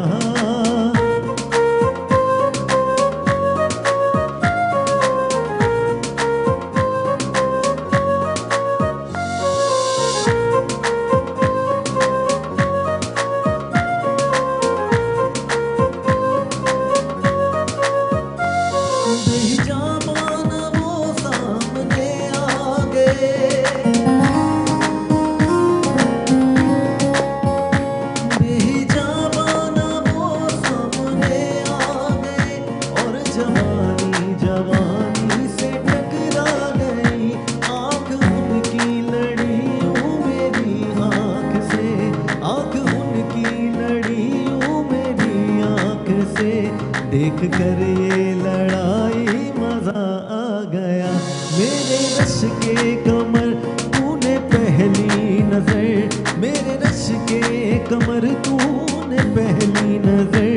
Speaker 7: कर ये लड़ाई मजा आ गया मेरे रश के कमर तूने पहली नजर मेरे रश के कमर तूने पहली नजर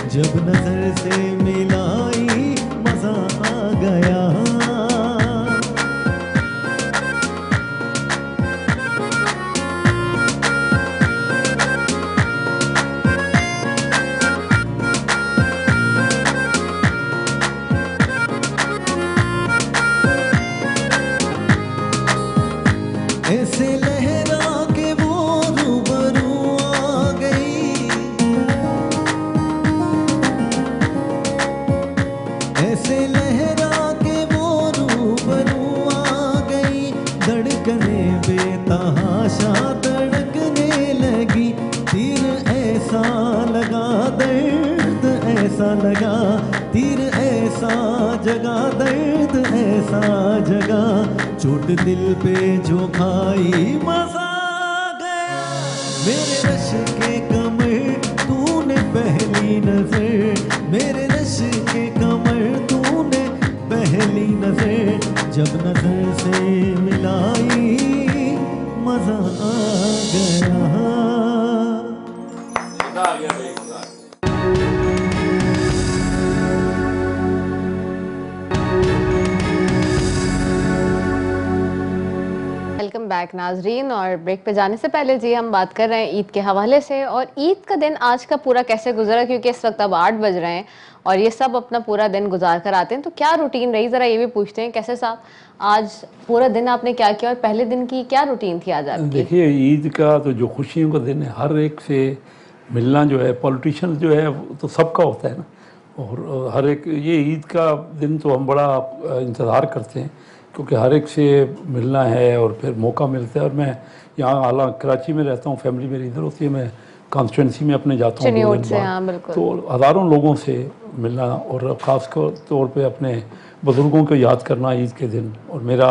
Speaker 7: जब नजर से मिलाई मजा आ गया ऐसे लहरा के वो रूबरू आ गई ऐसे लहरा के वो रूबरू आ गई धड़कने बेतहाशा धड़कने लगी तीर ऐसा लगा दर्द ऐसा लगा तीर ऐसा जगा दर्द ऐसा जगा चोट दिल पे जो खाई मजा आ गया मेरे रश के कमर तूने पहली नजर मेरे रश के कमर तूने पहली नजर जब नजर से मिलाई मजा आ गया
Speaker 2: वेलकम बैक नाजरीन। और ब्रेक पे जाने से पहले जी हम बात कर रहे हैं ईद के हवाले से, और ईद का दिन आज का पूरा कैसे गुजरा, क्योंकि इस वक्त अब 8 बज रहे हैं और ये सब अपना पूरा दिन गुजार कर आते हैं, तो क्या रूटीन रही ज़रा ये भी पूछते हैं। कैसे साहब आज पूरा दिन आपने क्या किया और पहले दिन की क्या रूटीन थी आज आपकी?
Speaker 5: देखिए ईद का तो जो खुशियों का दिन है, हर एक से मिलना जो है, पॉलिटिशियन जो है तो सबका होता है ना, और हर एक ये ईद का दिन तो हम बड़ा इंतज़ार करते हैं क्योंकि हर एक से मिलना है और फिर मौका मिलता है। और मैं यहाँ हालांकि कराची में रहता हूँ, फैमिली मेरी इधर होती है, मैं कॉन्स्टिट्यूंसी में अपने जाता हूँ 2 दिन बाद, तो हज़ारों लोगों से मिलना और ख़ास तौर पे अपने बुज़ुर्गों को याद करना ईद के दिन। और मेरा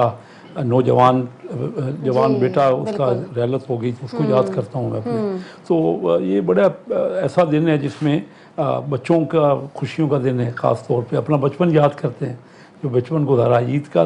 Speaker 5: जवान बेटा उसका रहलत हो गई तो उसको याद करता हूँ मैं अपने। तो ये बड़ा ऐसा दिन है जिसमें बच्चों का खुशियों का दिन है, ख़ास तौर पे अपना बचपन याद करते हैं जो बचपन गुजारा ईद का,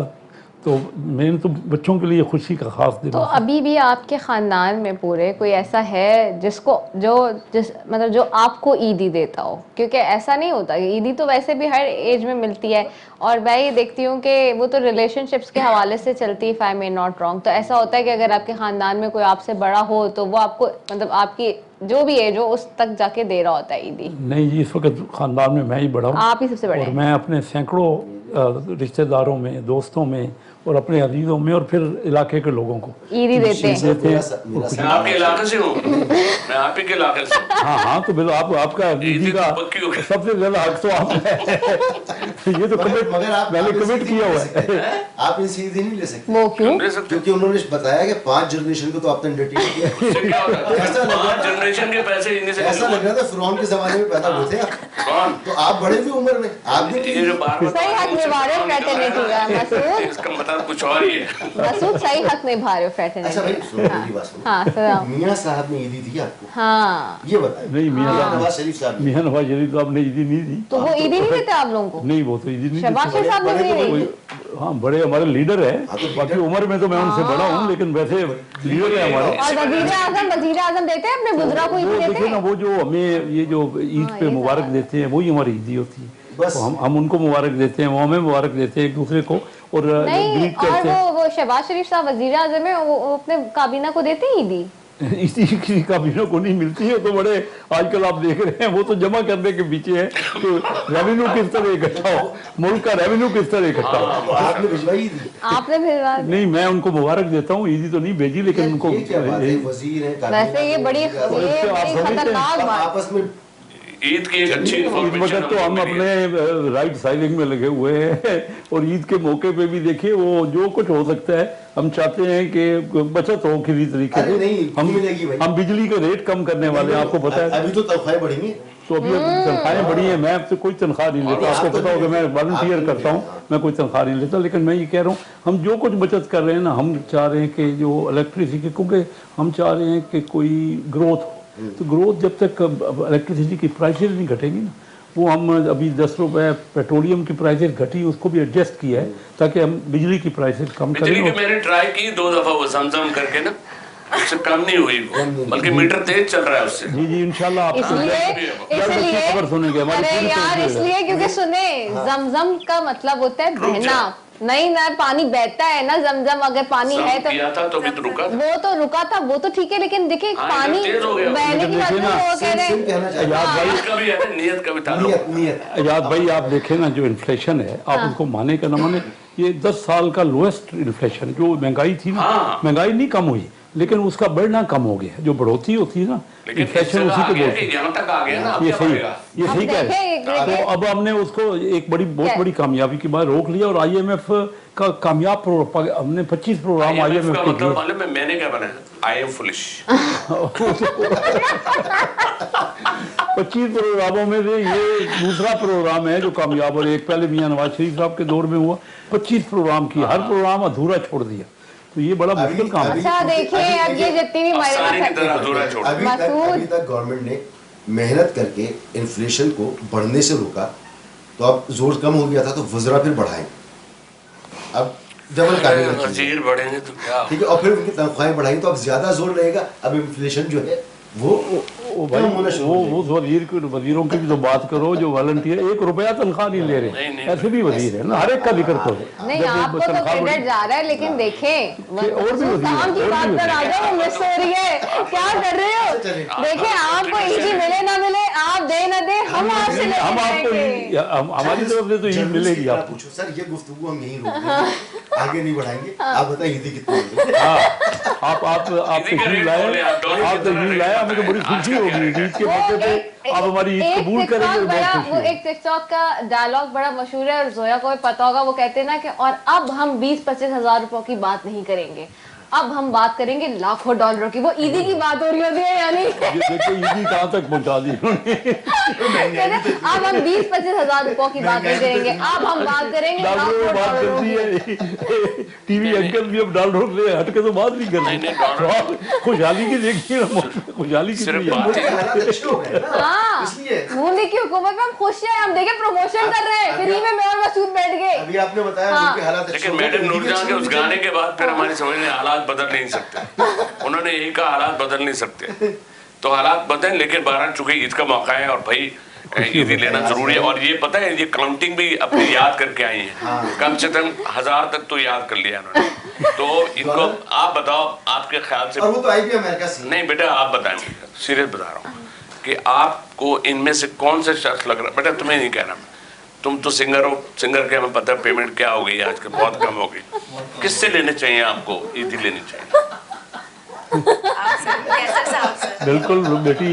Speaker 5: तो मेन तो बच्चों के लिए खुशी का खास दिन।
Speaker 2: तो अभी भी आपके ख़ानदान में पूरे कोई ऐसा है जिसको मतलब जो आपको ईदी देता हो? क्योंकि ऐसा नहीं होता, ईदी तो वैसे भी हर एज में मिलती है, और मैं ये देखती हूँ कि वो तो रिलेशनशिप्स के हवाले से चलती है, if I may not wrong. तो ऐसा होता है कि अगर आपके ख़ानदान में कोई आपसे बड़ा हो तो वो आपको मतलब आपकी जो भी एज हो उस तक जाके दे रहा होता है ईदी?
Speaker 5: नहीं जी, इस वक्त ख़ानदान में मैं ही बड़ा हूँ,
Speaker 2: आप ही सबसे बड़े
Speaker 5: और मैं अपने सैकड़ों रिश्तेदारों में, दोस्तों में और अपने अजीज़ों में और फिर इलाके के लोगों को
Speaker 2: ईदी देते हैं।
Speaker 3: मैं आपके इलाके से हूँ, मैं आप ही के इलाके से।
Speaker 5: हाँ तो बिल्कुल आपका ईदी का सबसे ज़्यादा हक तो आप है। ये तो
Speaker 6: मगर आप
Speaker 5: मैंने कमिट किया हुआ है।
Speaker 6: आप इनसे ईदी नहीं ले सकते।
Speaker 2: वो क्यों?
Speaker 6: क्योंकि उन्होंने बताया कि 5 जनरेशन को तो आपने एंटरटेन किया। ऐसा लग रहा था
Speaker 3: जनरेशन के पैसे इन्हीं से,
Speaker 6: ऐसा लग रहा था फिरौन के ज़माने में पैदा हुए थे आप। तो आप बड़े भी उम्र में, आप भी
Speaker 3: ये जो बार
Speaker 2: सही हक निभा रहे हो फ्रेटर्निटी का मसूद,
Speaker 3: इसका मतलब कुछ और ही है।
Speaker 2: मसूद सही हक निभा रहे हो फ्रेटर्निटी।
Speaker 6: अच्छा भाई सुनो मेरी बात सुनो।
Speaker 2: हाँ सुनाओ।
Speaker 6: मियां साहब ने ईदी दी आपको?
Speaker 2: हाँ
Speaker 6: ये बताइए।
Speaker 5: नहीं
Speaker 6: नवाज शरीफ साहब ने।
Speaker 5: मियां नवाज शरीफ साहब ने ईदी नहीं दी।
Speaker 2: तो वो ईदी नहीं देते आप लोगों को?
Speaker 5: नहीं वो तो ईदी नहीं
Speaker 2: शहबाज शरीफ साहब ने भी नहीं दी?
Speaker 5: हाँ बड़े हमारे लीडर है, बाकी उम्र में तो मैं उनसे बड़ा हूँ, लेकिन वैसे लीडर है हमारे।
Speaker 2: और वजीर आजम देते हैं अपने बुजुर्गों को ईदी
Speaker 5: वो
Speaker 2: देते
Speaker 5: देखिए ना,
Speaker 2: हैं?
Speaker 5: वो जो हमें ये जो ईद पे मुबारक देते हैं वही हमारी ईदी होती है। तो हम उनको मुबारक देते हैं, वो हमें मुबारक देते हैं एक दूसरे को, और
Speaker 2: नहीं,
Speaker 5: ग्रीट
Speaker 2: और
Speaker 5: करते हैं।
Speaker 2: वो शहबाज शरीफ साहब वजीर आजम है, वो अपने काबीना को देते हैं ईदी?
Speaker 5: इसी किसी काबीना को नहीं मिलती है, तो बड़े आजकल आप देख रहे हैं वो तो जमा करने के पीछे है कि रेवेन्यू किस तरह इकट्ठा हो, मुल्क का रेवेन्यू किस तरह इकट्ठा हो।
Speaker 6: आपने भिजवाई दी?
Speaker 2: आपने भिजवा?
Speaker 5: नहीं मैं उनको मुबारक देता हूँ, ईदी तो नहीं भेजी, लेकिन उनको
Speaker 6: वजीर है,
Speaker 2: वैसे ये बड़ी खतरनाक बात।
Speaker 6: आपस में
Speaker 3: ईद की एक अच्छी
Speaker 5: वक्त तो हम अपने राइट साइडिंग में लगे हुए हैं, और ईद के मौके पे भी देखिए वो जो कुछ हो सकता है हम चाहते हैं कि बचत हो किसी तरीके से। हम बिजली का रेट कम करने वाले हैं, आपको पता है।
Speaker 6: अभी तो तनख्वाहें बढ़ी हैं,
Speaker 5: तो अभी तनख्वाहें बढ़ी हैं। मैं आपसे कोई तनख्वाह नहीं लेता, आपको पता होगा मैं वॉलंटियर करता हूँ, मैं कोई तनख्वाह नहीं लेता, लेकिन मैं ये कह रहा हूँ हम जो कुछ बचत कर रहे हैं ना, हम चाह रहे हैं कि जो इलेक्ट्रिसिटी, क्योंकि हम चाह रहे हैं कि कोई ग्रोथ हो, तो ग्रोथ जब तक इलेक्ट्रिसिटी की प्राइसेस नहीं घटेगी ना, वो हम अभी 10 रुपए पेट्रोलियम की प्राइसेस घटी, उसको भी एडजस्ट किया है ताकि हम बिजली की प्राइसेस कम
Speaker 3: बिजली की
Speaker 5: करें।
Speaker 3: मैंने ट्राई की 2 दफा वो जमजम करके ना, उससे कम नहीं हुई वो, बल्कि मीटर तेज चल रहा है उससे।
Speaker 5: जी जी इंशाल्लाह आप
Speaker 2: इसलिए
Speaker 5: खबर सुनेंगे हमारी
Speaker 2: अरे
Speaker 5: पूरी
Speaker 2: यार
Speaker 5: तवज्जो है।
Speaker 2: इसलिए क्योंकि सुने जमजम का मतलब होता है बहना, नहीं ना पानी बहता है ना, जमजम अगर पानी है तो
Speaker 3: किया था तो भी तो रुका था।
Speaker 2: वो तो रुका था, वो तो ठीक है, लेकिन देखिए
Speaker 3: हाँ,
Speaker 2: पानी
Speaker 3: तेज हो गया।
Speaker 2: बहने की
Speaker 5: देखिए
Speaker 2: मतलब
Speaker 5: ना,
Speaker 2: वो कह रहे
Speaker 6: सिम
Speaker 2: हैं
Speaker 6: कहना चाहते
Speaker 5: याद भाई
Speaker 3: नियत का भी है ना, नियत का भी था।
Speaker 6: नियत नियत
Speaker 5: आजाद भाई आप देखें ना, जो इन्फ्लेशन है आप उसको माने का ना माने, ये 10 साल का लोएस्ट इन्फ्लेशन, जो महंगाई थी ना,
Speaker 3: हाँ।
Speaker 5: महंगाई नहीं कम हुई लेकिन उसका बढ़ना कम हो गया, जो बढ़ोतरी होती है ना
Speaker 3: लेकिन
Speaker 5: इन्फ्लेशन उसी को बोलते हैं।
Speaker 3: यहाँ तक आ गया ना, अब
Speaker 5: ये
Speaker 3: क्या
Speaker 5: सही
Speaker 3: बढ़ेगा?
Speaker 5: ये
Speaker 2: अब
Speaker 5: सही कह रहे
Speaker 2: देखें,
Speaker 5: हैं। तो अब हमने उसको एक बहुत
Speaker 2: क्या?
Speaker 5: बड़ी कामयाबी की बात रोक लिया और IMF का कामयाब हमने 25 प्रोग्राम
Speaker 3: IMF
Speaker 5: IMF
Speaker 3: का
Speaker 5: के
Speaker 3: मतलब
Speaker 5: किए।
Speaker 3: मालूम है मैंने क्या बनाया? I am foolish.
Speaker 5: 25 प्रोग्रामों में से ये दूसरा प्रोग्राम है जो कामयाब, और एक पहले मियां नवाज शरीफ साहब के दौर में हुआ। 25 प्रोग्राम किए, हर प्रोग्राम अधूरा छोड़ दिया, तो ये बड़ा मुश्किल काम है।
Speaker 2: अच्छा देखिए अब ये जितनी भी हमारे
Speaker 3: अफसाने की
Speaker 2: पास
Speaker 3: तरह अधूरा छोड़ दिया।
Speaker 2: मसूद।
Speaker 6: अभी तक गवर्नमेंट ने मेहनत करके इन्फ्लेशन को बढ़ने से रोका, तो अब जोर कम हो गया था तो वज़रा फिर बढ़ाए, अब डबल करने लगे।
Speaker 3: वजीर बढ़ेंगे तो क्या
Speaker 6: ठीक है, और फिर उनकी तनख्वाहें बढ़ाई तो अब ज्यादा जोर रहेगा, अब इन्फ्लेशन जो है वो
Speaker 5: भाई
Speaker 6: कम होना शुरू
Speaker 5: वो
Speaker 6: हो जाएगा।
Speaker 5: उस वजीरों की भी तो बात करो जो वॉलंटियर 1 रुपया तनख्वाह नहीं ले रहे,
Speaker 3: नहीं,
Speaker 5: ऐसे भी वजीर है ना, हर एक का जिक्र करो।
Speaker 2: नहीं
Speaker 5: जब
Speaker 2: आपको तो
Speaker 5: तनख्वाह बढ़ी-
Speaker 2: क्रेडिट जा रहा है, लेकिन देखें
Speaker 5: और भी वजीर
Speaker 2: काम की
Speaker 5: और भी
Speaker 2: बात पर आ
Speaker 5: वजीर।
Speaker 2: जाओ, मिस हो रही है, क्या कर रहे हो? देखिए आपको ईदी मिले ना मिले, आप दे ना दे, हम आपसे लेके
Speaker 5: हम आपको
Speaker 2: जाएंगे।
Speaker 5: हमारी तरफ से तो ईद
Speaker 6: जल्दी
Speaker 5: मिलेगी
Speaker 6: से
Speaker 5: आपको।
Speaker 6: पूछो सर, ये गुफ्तगू हम यहीं रोक देंगे, आगे नहीं बढ़ाएंगे। आप बताइए ईदी कितनी होगी?
Speaker 5: हाँ आप
Speaker 3: इसी का
Speaker 5: तशरीफ
Speaker 3: रेट
Speaker 5: लाए,
Speaker 3: बोले, आप दोनों
Speaker 5: आप
Speaker 3: की तरह
Speaker 5: तशरीफ
Speaker 3: रेट
Speaker 5: लाए, हमें तो
Speaker 3: बताएं।
Speaker 5: बड़ी
Speaker 3: आज
Speaker 5: खुशी
Speaker 3: का
Speaker 5: होगी
Speaker 3: क्या
Speaker 5: ईद के
Speaker 2: वो
Speaker 5: मौके पे
Speaker 2: एक-
Speaker 5: आप हमारी ईद
Speaker 2: एक
Speaker 5: कबूल
Speaker 2: TikTok
Speaker 5: करेंगे,
Speaker 2: बड़ा,
Speaker 5: बहुत खुशी
Speaker 2: वो
Speaker 5: होगी।
Speaker 2: एक टिकटॉक का डायलॉग बड़ा मशहूर है और जोया को भी पता होगा, वो कहते हैं ना कि और अब हम 20-25 हज़ार रुपयों की बात नहीं करेंगे, अब हम बात करेंगे लाखों डॉलरों की। वो ईदी की बात हो रही होती है, यानी
Speaker 5: ये देखिए ईदी कहाँ तक पहुँचा दी उन्होंने।
Speaker 2: कहते हैं, अब हम 20-25 हज़ार रुपयों की बात नहीं करेंगे, अब हम बात करेंगे
Speaker 5: डॉलरों में
Speaker 2: लाखों
Speaker 5: बात
Speaker 2: डॉलरों
Speaker 5: करती
Speaker 2: की।
Speaker 5: है टीवी अंकल भी अब डॉलरों से हट के तो बात नहीं कर
Speaker 3: नहीं,
Speaker 5: रहे। खुशहाली की देखिए ना, खुशहाली की
Speaker 3: सिर्फ
Speaker 5: दुनिया।
Speaker 3: बात
Speaker 6: मुल्क के हालात अच्छे हो गए ना,
Speaker 2: हाँ
Speaker 6: इसलिए
Speaker 2: मोदी की हुकूमत में हम खुश हैं, हम देखे प्रमोशन कर रहे हैं, फ्री में मैं और मसूद बैठ गए।
Speaker 6: अभी आपने बताया
Speaker 2: हाँ।
Speaker 6: मुल्क के हालात अच्छे
Speaker 3: लेकिन
Speaker 6: हो गए,
Speaker 3: मैडम
Speaker 6: तो ईदी
Speaker 3: नूरजहां के
Speaker 6: अच्छी
Speaker 3: उस
Speaker 6: होनी
Speaker 3: गाने
Speaker 6: चाहिए।
Speaker 3: के बाद फिर हमारी समझ में हालात बदल नहीं सकते। उन्होंने यही कहा हालात बदल नहीं सकते, तो हालात बदल, लेकिन 12 चूंकि ईद का मौका है और भाई ईदी लेना जरूरी है। और ये पता है ये काउंटिंग भी अपनी याद करके आई है, कम से कम 1000 तक तो याद कर लिया उन्होंने। तो इनको आप बताओ आपके ख्याल से,
Speaker 6: और वो तो आई भी अमेरिका से।
Speaker 3: नहीं बेटा आप बताएं, सीरियस बता रहा हूँ कि आपको इनमें से कौन सा शख्स लग रहा है? बेटा तुम्हें नहीं कह रहा मैं, तुम तो सिंगर हो, सिंगर के हमें पता है पेमेंट क्या हो गई है आजकल, बहुत कम हो गई। किससे लेने चाहिए आपको? ईदी लेनी चाहिए।
Speaker 4: कैसर साहब सर,
Speaker 5: बिल्कुल बेटी,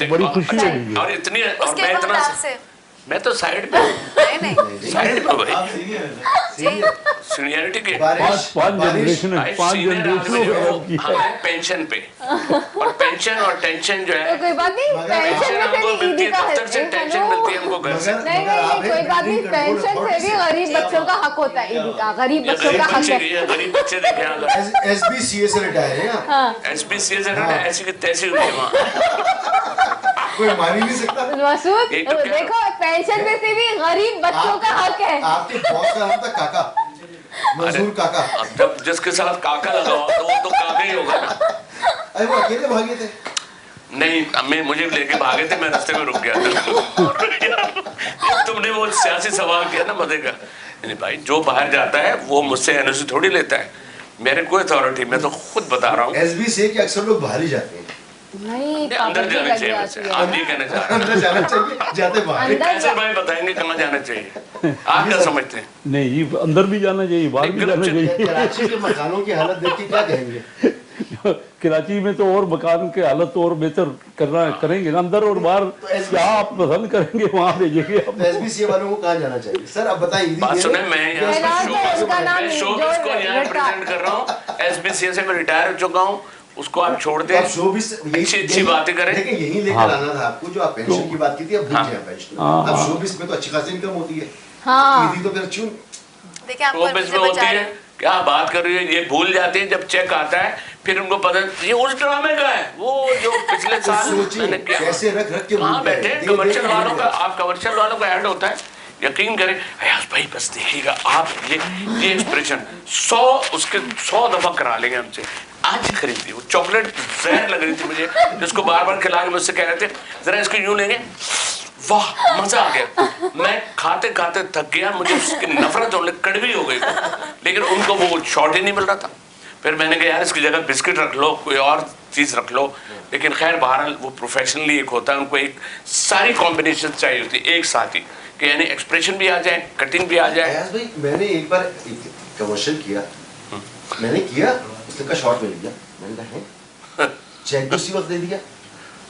Speaker 5: बड़ी खुशी
Speaker 4: अच्छा,
Speaker 5: होगी।
Speaker 3: और इतनी, और
Speaker 4: उसके
Speaker 3: मैं
Speaker 4: बाद
Speaker 3: इतना,
Speaker 4: आपसे
Speaker 3: मैं तो साइड पे,
Speaker 4: नहीं नहीं
Speaker 3: साइड पे भाई,
Speaker 4: जी
Speaker 3: सीनियरिटी के
Speaker 5: पांच जनरेशन है, 5 जनरेशनों की है।
Speaker 3: हमें पेंशन पे, और पेंशन और टेंशन जो
Speaker 2: तो
Speaker 3: है,
Speaker 2: कोई बात नहीं, पेंशन में
Speaker 3: हमको
Speaker 2: से भी
Speaker 3: मिलती
Speaker 2: ईदी
Speaker 3: है
Speaker 2: का
Speaker 3: दफ्तर से, टेंशन मिलती है हमको घर से।
Speaker 2: नहीं नहीं कोई बात नहीं, पेंशन से भी गरीब बच्चों का हक होता है ईदी का, गरीब
Speaker 3: ये
Speaker 2: बच्चों
Speaker 3: गरीब
Speaker 2: का हक
Speaker 3: बच्चे,
Speaker 2: है।
Speaker 3: ये गरीब बच्चे देखे यहाँ
Speaker 6: SBCA से रिटायर है आप,
Speaker 3: SPCA से ना ऐसी की तैसी हुई है वहाँ।
Speaker 6: कोई मान ही नहीं सकता।
Speaker 2: मसूद
Speaker 3: एक तो क्या-
Speaker 2: देखो पेंशन में से भी गरीब बच्चों का हक है।
Speaker 6: आपके बॉस का नाम था काका, मंजूर काका।
Speaker 3: अब जब जिसके साथ काका लगा हो तो वो तो काका ही होगा ना।
Speaker 6: अरे वो अकेले भागे थे।
Speaker 3: नहीं मैं मुझे लेके भागे थे, मैं रास्ते में रुक गया था। तुमने वो सियासी सवाल किया ना मजे का, नहीं भाई जो बाहर जाता है वो मुझसे एनओसी थोड़ी लेता है, मेरे कोई अथॉरिटी, मैं तो खुद बता रहा हूँ।
Speaker 6: SBCA के अक्सर लोग बाहर ही जाते हैं,
Speaker 2: नहीं
Speaker 3: अंदर
Speaker 2: पाबंदी
Speaker 3: जाना
Speaker 2: लग
Speaker 3: चाहिए
Speaker 2: जाती
Speaker 3: वैसे,
Speaker 2: है
Speaker 3: आप
Speaker 2: ना।
Speaker 3: ये कहना चाह रहे हैं।
Speaker 6: अंदर जाना चाहिए, जाते बाहर।
Speaker 2: अंदर
Speaker 3: कैसे भाई बताएंगे कहाँ जाना चाहिए, आप क्या समझते हैं?
Speaker 5: नहीं ये अंदर भी जाना चाहिए, बाहर भी जाना चाहिए।
Speaker 6: कराची के मकानों की हालत देख के क्या कहेंगे?
Speaker 5: कराची में तो और मकान के हालत तो और बेहतर करेंगे ना, अंदर और बाहर क्या आप पसंद करेंगे वहाँ भेजेंगे आप।
Speaker 6: तो SBCA वालों को कहाँ जाना चाहिए? सर अब बताइए।
Speaker 3: बात सुने, मैं यहाँ
Speaker 2: फिलहाल तो उनका नाम
Speaker 3: मैं
Speaker 2: जो
Speaker 3: शोबिस को यहाँ
Speaker 2: रिटायर-
Speaker 3: प्रेजेंट कर रहा हूँ, SBCA से मैं रिटायर हो चुका हूँ, उसको आप छोड़ दें,
Speaker 6: तो आप शोबिस
Speaker 3: अच्छी बातें करें।
Speaker 6: लेकिन यही लेकर आना था आपको, जो आप पेंशन की बात की थी, अब भूल जाए पेंशन।
Speaker 5: हाँ।
Speaker 6: अब शोबिस में तो अच्छी खासी इनकम होती है,
Speaker 2: हाँ।
Speaker 6: ईदी तो फिर अच्छी।
Speaker 4: देखिए आप
Speaker 3: शोबिस में होती है, क्या बात कर रही है, ये भूल जाते हैं जब चेक आता है, फिर उनको पता ये उस ड्रामे का है, वो जो पिछले साल मैंने किया।
Speaker 6: कैसे रख रख के
Speaker 3: कहाँ बैठे कमर्शियल वालों का, आप कमर्शियल वालों का ऐड होता है, यकीन करें अयाज भाई बस देखिएगा आप ये एक्सप्रेशन 100 दफा करा लेंगे हमसे। आज खरीदी वो चॉकलेट जहर लग रही थी मुझे, जिसको बार बार खिला के मुझसे कह रहे थे जरा इसको यूं लेंगे, वाह मजा आ गया। मैं खाते खाते थक गया, मुझे उसकी नफरत होने कड़वी हो गई, लेकिन उनको वो शॉट ही नहीं मिल रहा था। फिर मैंने कहा यार इसकी जगह बिस्किट रख लो, कोई और चीज़ रख लो, लेकिन खैर बहरहाल वो प्रोफेशनली एक होता है, उनको एक सारी कॉम्बिनेशन चाहिए होती है एक साथ ही, कि यानी एक्सप्रेशन भी आ जाए, कटिंग भी आ जाए।
Speaker 6: अयाज भाई मैंने एक बार कमर्शियल किया, मैंने किया, उसने का शॉट मिल गया, मैंने कहा है चेक भी उसी वक्त दे दिया,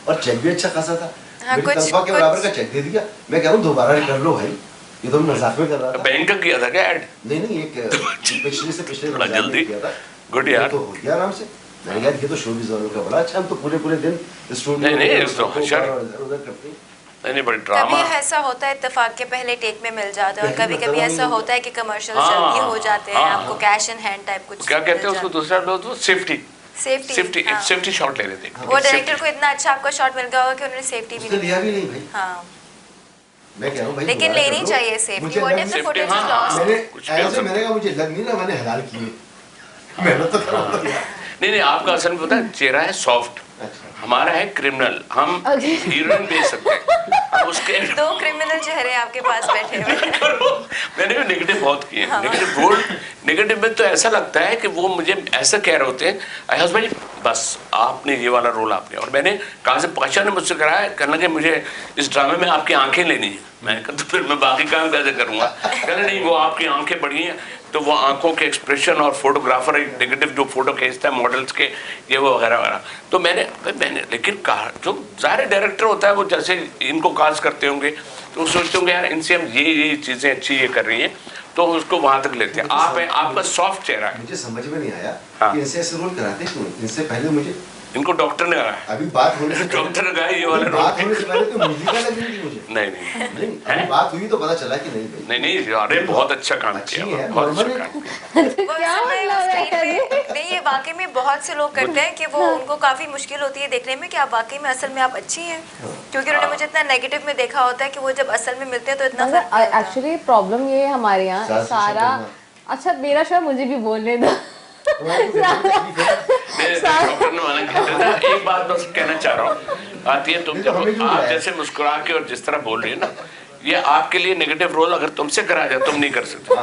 Speaker 6: और चेक भी अच्छा खासा था, मेरी तनख्वाह के बराबर का चेक दे दिया। मैं कह रहा हूँ दोबारा कर लो भाई, ये तो मैं मजाक में कर रहा था।
Speaker 3: बैंक का किया था क्या ऐड?
Speaker 6: नहीं एक पिछले
Speaker 3: बड़ा जल्दी
Speaker 6: किया था,
Speaker 3: गुड यार,
Speaker 6: तो हो गया आराम से। मैंने कहा ये तो शोबिज़ वालों का बड़ा अच्छा, हम तो पूरे दिन स्टूडियो
Speaker 3: नहीं,
Speaker 6: में
Speaker 3: इस तो
Speaker 6: उधर करते हैं।
Speaker 3: नहीं बड़ी ड्रामा।
Speaker 4: कभी ऐसा होता है इत्तेफाक के पहले टेक में मिल जाता है, और कभी कभी ऐसा होता है कि कमर्शियल
Speaker 3: हाँ,
Speaker 4: जल्दी हो जाते हैं,
Speaker 3: हाँ,
Speaker 4: आपको कैश इन हैंड टाइप कुछ
Speaker 3: क्या कहते हैं
Speaker 4: मिल
Speaker 3: उसको
Speaker 4: जाता
Speaker 3: दूसरा लोग तो सेफ्टी
Speaker 4: हाँ।
Speaker 3: सेफ्टी शॉट ले लेते हैं।
Speaker 4: वो डायरेक्टर को इतना अच्छा आपका शॉट मिल गया होगा कि उन्होंने सेफ्टी भी
Speaker 6: उसने
Speaker 4: नहीं
Speaker 6: लिया भी नहीं भाई।
Speaker 4: हाँ,
Speaker 6: मैं कह रहा हूँ भाई
Speaker 4: लेकिन
Speaker 6: दोबारा
Speaker 4: लेनी
Speaker 6: कर लो।
Speaker 4: चाहिए सेफ्टी।
Speaker 6: मुझे
Speaker 4: व्हाट
Speaker 6: लग-
Speaker 4: इफ द फुटेज इज
Speaker 3: हाँ,
Speaker 4: लॉस्ट?
Speaker 6: मैंने
Speaker 3: कुछ भी हो
Speaker 6: ऐसे मैंने कहा मुझे लग नहीं रहा मैंने हलाल किए, मैंने तो करा दिया।
Speaker 3: नहीं आपका असल में पता है चेहरा है सॉफ्ट, हमारा है क्रिमिनल, हम हीरोइन बेच सकते हैं, हम उसके
Speaker 4: दो क्रिमिनल चेहरे आपके पास बैठे हुए हैं।
Speaker 3: मैंने भी नेगेटिव बहुत किए हैं, नेगेटिव बोल्ड नेगेटिव में तो ऐसा लगता है कि वो मुझे ऐसा कह रहे होते हैं अयाज भाई बस आपने ये वाला रोल आपने, और मैंने कहा से पाशा ने मुझसे कराया, कहने लगे मुझे इस ड्रामे में आपकी आंखें लेनी है। मैंने कहा तो फिर मैं बाकी काम कैसे करूँगा? कहने नहीं वो आपकी आंखें बड़ी हैं, तो वो आंखों के एक्सप्रेशन और फोटोग्राफर एक नेगेटिव जो फोटो खींचता है मॉडल्स के ये वो वगैरह वगैरह, तो मैंने लेकिन कहा जो ज़ाहिर डायरेक्टर होता है वो जैसे इनको कास्ट करते होंगे तो सोचते होंगे यार इनसे हम ये चीज़ें अच्छी ये कर रही हैं, तो उसको वहाँ तक लेते हैं। आप है आपका सॉफ्ट चेहरा है।
Speaker 6: मुझे समझ में नहीं आया
Speaker 3: हाँ।
Speaker 6: कि इनसे ऐसे रोल कराते क्यों? इनसे पहले मुझे
Speaker 3: इनको डॉक्टर ने कहा,
Speaker 6: अभी बात होने से
Speaker 3: डॉक्टर ने कहा ये वाला
Speaker 6: बात
Speaker 3: रोल
Speaker 6: होने से पहले तो मुझे लग रही थी मुझे।
Speaker 3: नहीं
Speaker 6: अभी बात हुई तो पता चला कि नहीं भाई।
Speaker 3: नहीं अरे बहुत अच्छा काम
Speaker 6: अच्छी
Speaker 3: किया,
Speaker 6: है,
Speaker 3: बहुत अच्छा
Speaker 6: नॉर्मल
Speaker 3: काम
Speaker 6: है।
Speaker 4: वो
Speaker 2: क्या
Speaker 4: असल में
Speaker 2: मतलब है
Speaker 4: स्क्रीन पे नहीं, ये वाकई में बहुत से लोग करते हैं कि वो उनको काफी मुश्किल होती है देखने में कि आप वाकई में असल में आप अच्छी हैं, क्योंकि उन्होंने मुझे इतना नेगेटिव में देखा होता है कि वो जब असल में मिलते हैं तो इतना फर्क नहीं होता।
Speaker 2: एक्चुअली प्रॉब्लम ये है हमारे यहाँ
Speaker 6: सास
Speaker 2: सारा,
Speaker 6: करना।
Speaker 2: अच्छा मेरा शो मुझे भी बोलने दो।
Speaker 3: डॉक्टर ने मना किया था। एक बात बस कहना चाह रहा हूँ, आती है तुम जब आप जैसे मुस्कुरा के और जिस तरह बोल रही है ना, ये आपके लिए नेगेटिव रोल अगर तुमसे करा जाए तुम नहीं कर सकते,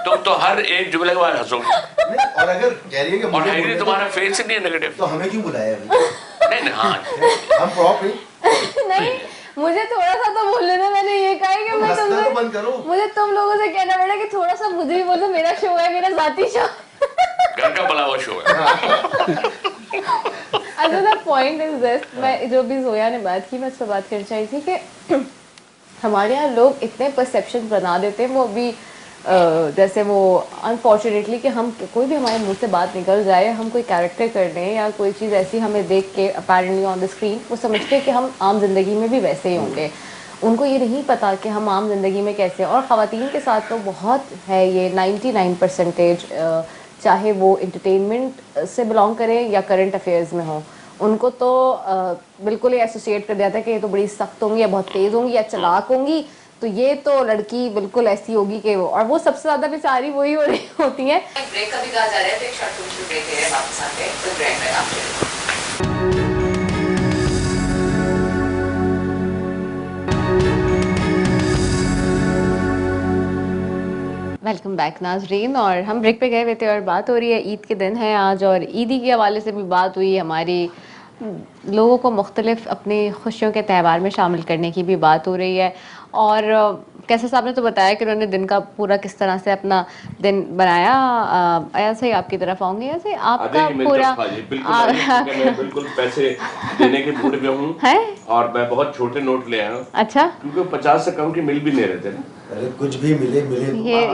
Speaker 3: तुम तो हर एक जुमले के बाद हंसोगे,
Speaker 6: नहीं, और अगर कह रही है कि
Speaker 3: और
Speaker 6: मुझे
Speaker 3: है
Speaker 6: बोलने दो,
Speaker 3: तुम्हारा फेस ही नहीं है नेगेटिव।
Speaker 6: तो हमें क्यों बुलाया अभी?
Speaker 3: नहीं हाँ
Speaker 6: हम प्रॉप नहीं,
Speaker 2: नहीं मुझे थोड़ा सा तो बोलने दो, मैंने ये कहा है कि मैं
Speaker 6: हंसना तो
Speaker 2: तुमसे
Speaker 6: बंद करो।
Speaker 2: मुझे तुम लोगों से कहना पड़ा कि थोड़ा सा मुझे भी बोलो, मेरा शो है, मेरा जाती शो।
Speaker 3: घर का बला हुआ शो है।
Speaker 2: अच्छा द पॉइंट इज दिस, मैं जो भी जोया ने बात की मैं उस पर बात करना चाहिए थी कि हमारे यहाँ लोग इतने परसेप्शन बना देते हैं, वो भी जैसे वो अनफॉर्चुनेटली कि हम कोई भी हमारे मुंह से बात निकल जाए, हम कोई कैरेक्टर कर दें या कोई चीज़ ऐसी हमें देख के अपेरेंटली ऑन द स्क्रीन वो समझते हैं कि हम आम जिंदगी में भी वैसे ही होंगे। उनको ये नहीं पता कि हम आम जिंदगी में कैसे हैं। और ख़वातीन के साथ तो बहुत है ये 99% चाहे वो इंटरटेनमेंट से बिलोंग करें या करंट अफेयर्स में हो, उनको तो बिल्कुल ही एसोसिएट कर दिया था कि ये तो बड़ी सख्त होंगी या बहुत तेज़ होंगी या चालाक होंगी, तो ये तो लड़की बिल्कुल ऐसी होगी कि वो, और वो सबसे ज़्यादा बेचारी वही हो रही होती हैं।
Speaker 4: ब्रेक का भी कहा जा रहा है, तो एक शॉर्ट फिल्म ब्रेक है, वापस आते हैं तो ब्रेक में आपके
Speaker 2: वेलकम बैक नाजरीन, और हम ब्रेक पे गए हुए थे और बात हो रही है ईद के दिन है आज, और ईदी के हवाले से भी बात हुई, हमारी लोगों को मुख्तलिफ अपनी खुशियों के त्यौहार में शामिल करने की भी बात हो रही है। और कैसे साहब ने तो बताया कि उन्होंने दिन का पूरा किस तरह से अपना दिन बनाया। ऐसे ही आपकी तरफ आऊँगी, ऐसे आपका पूरा
Speaker 3: मैं बिल्कुल पैसे देने के मूड में हूँ
Speaker 2: है,
Speaker 3: और मैं बहुत छोटे नोट ले आया हूँ।
Speaker 2: अच्छा
Speaker 3: क्योंकि 50 से कम की मिल भी नहीं रहे थे ना।
Speaker 6: अरे कुछ भी मिले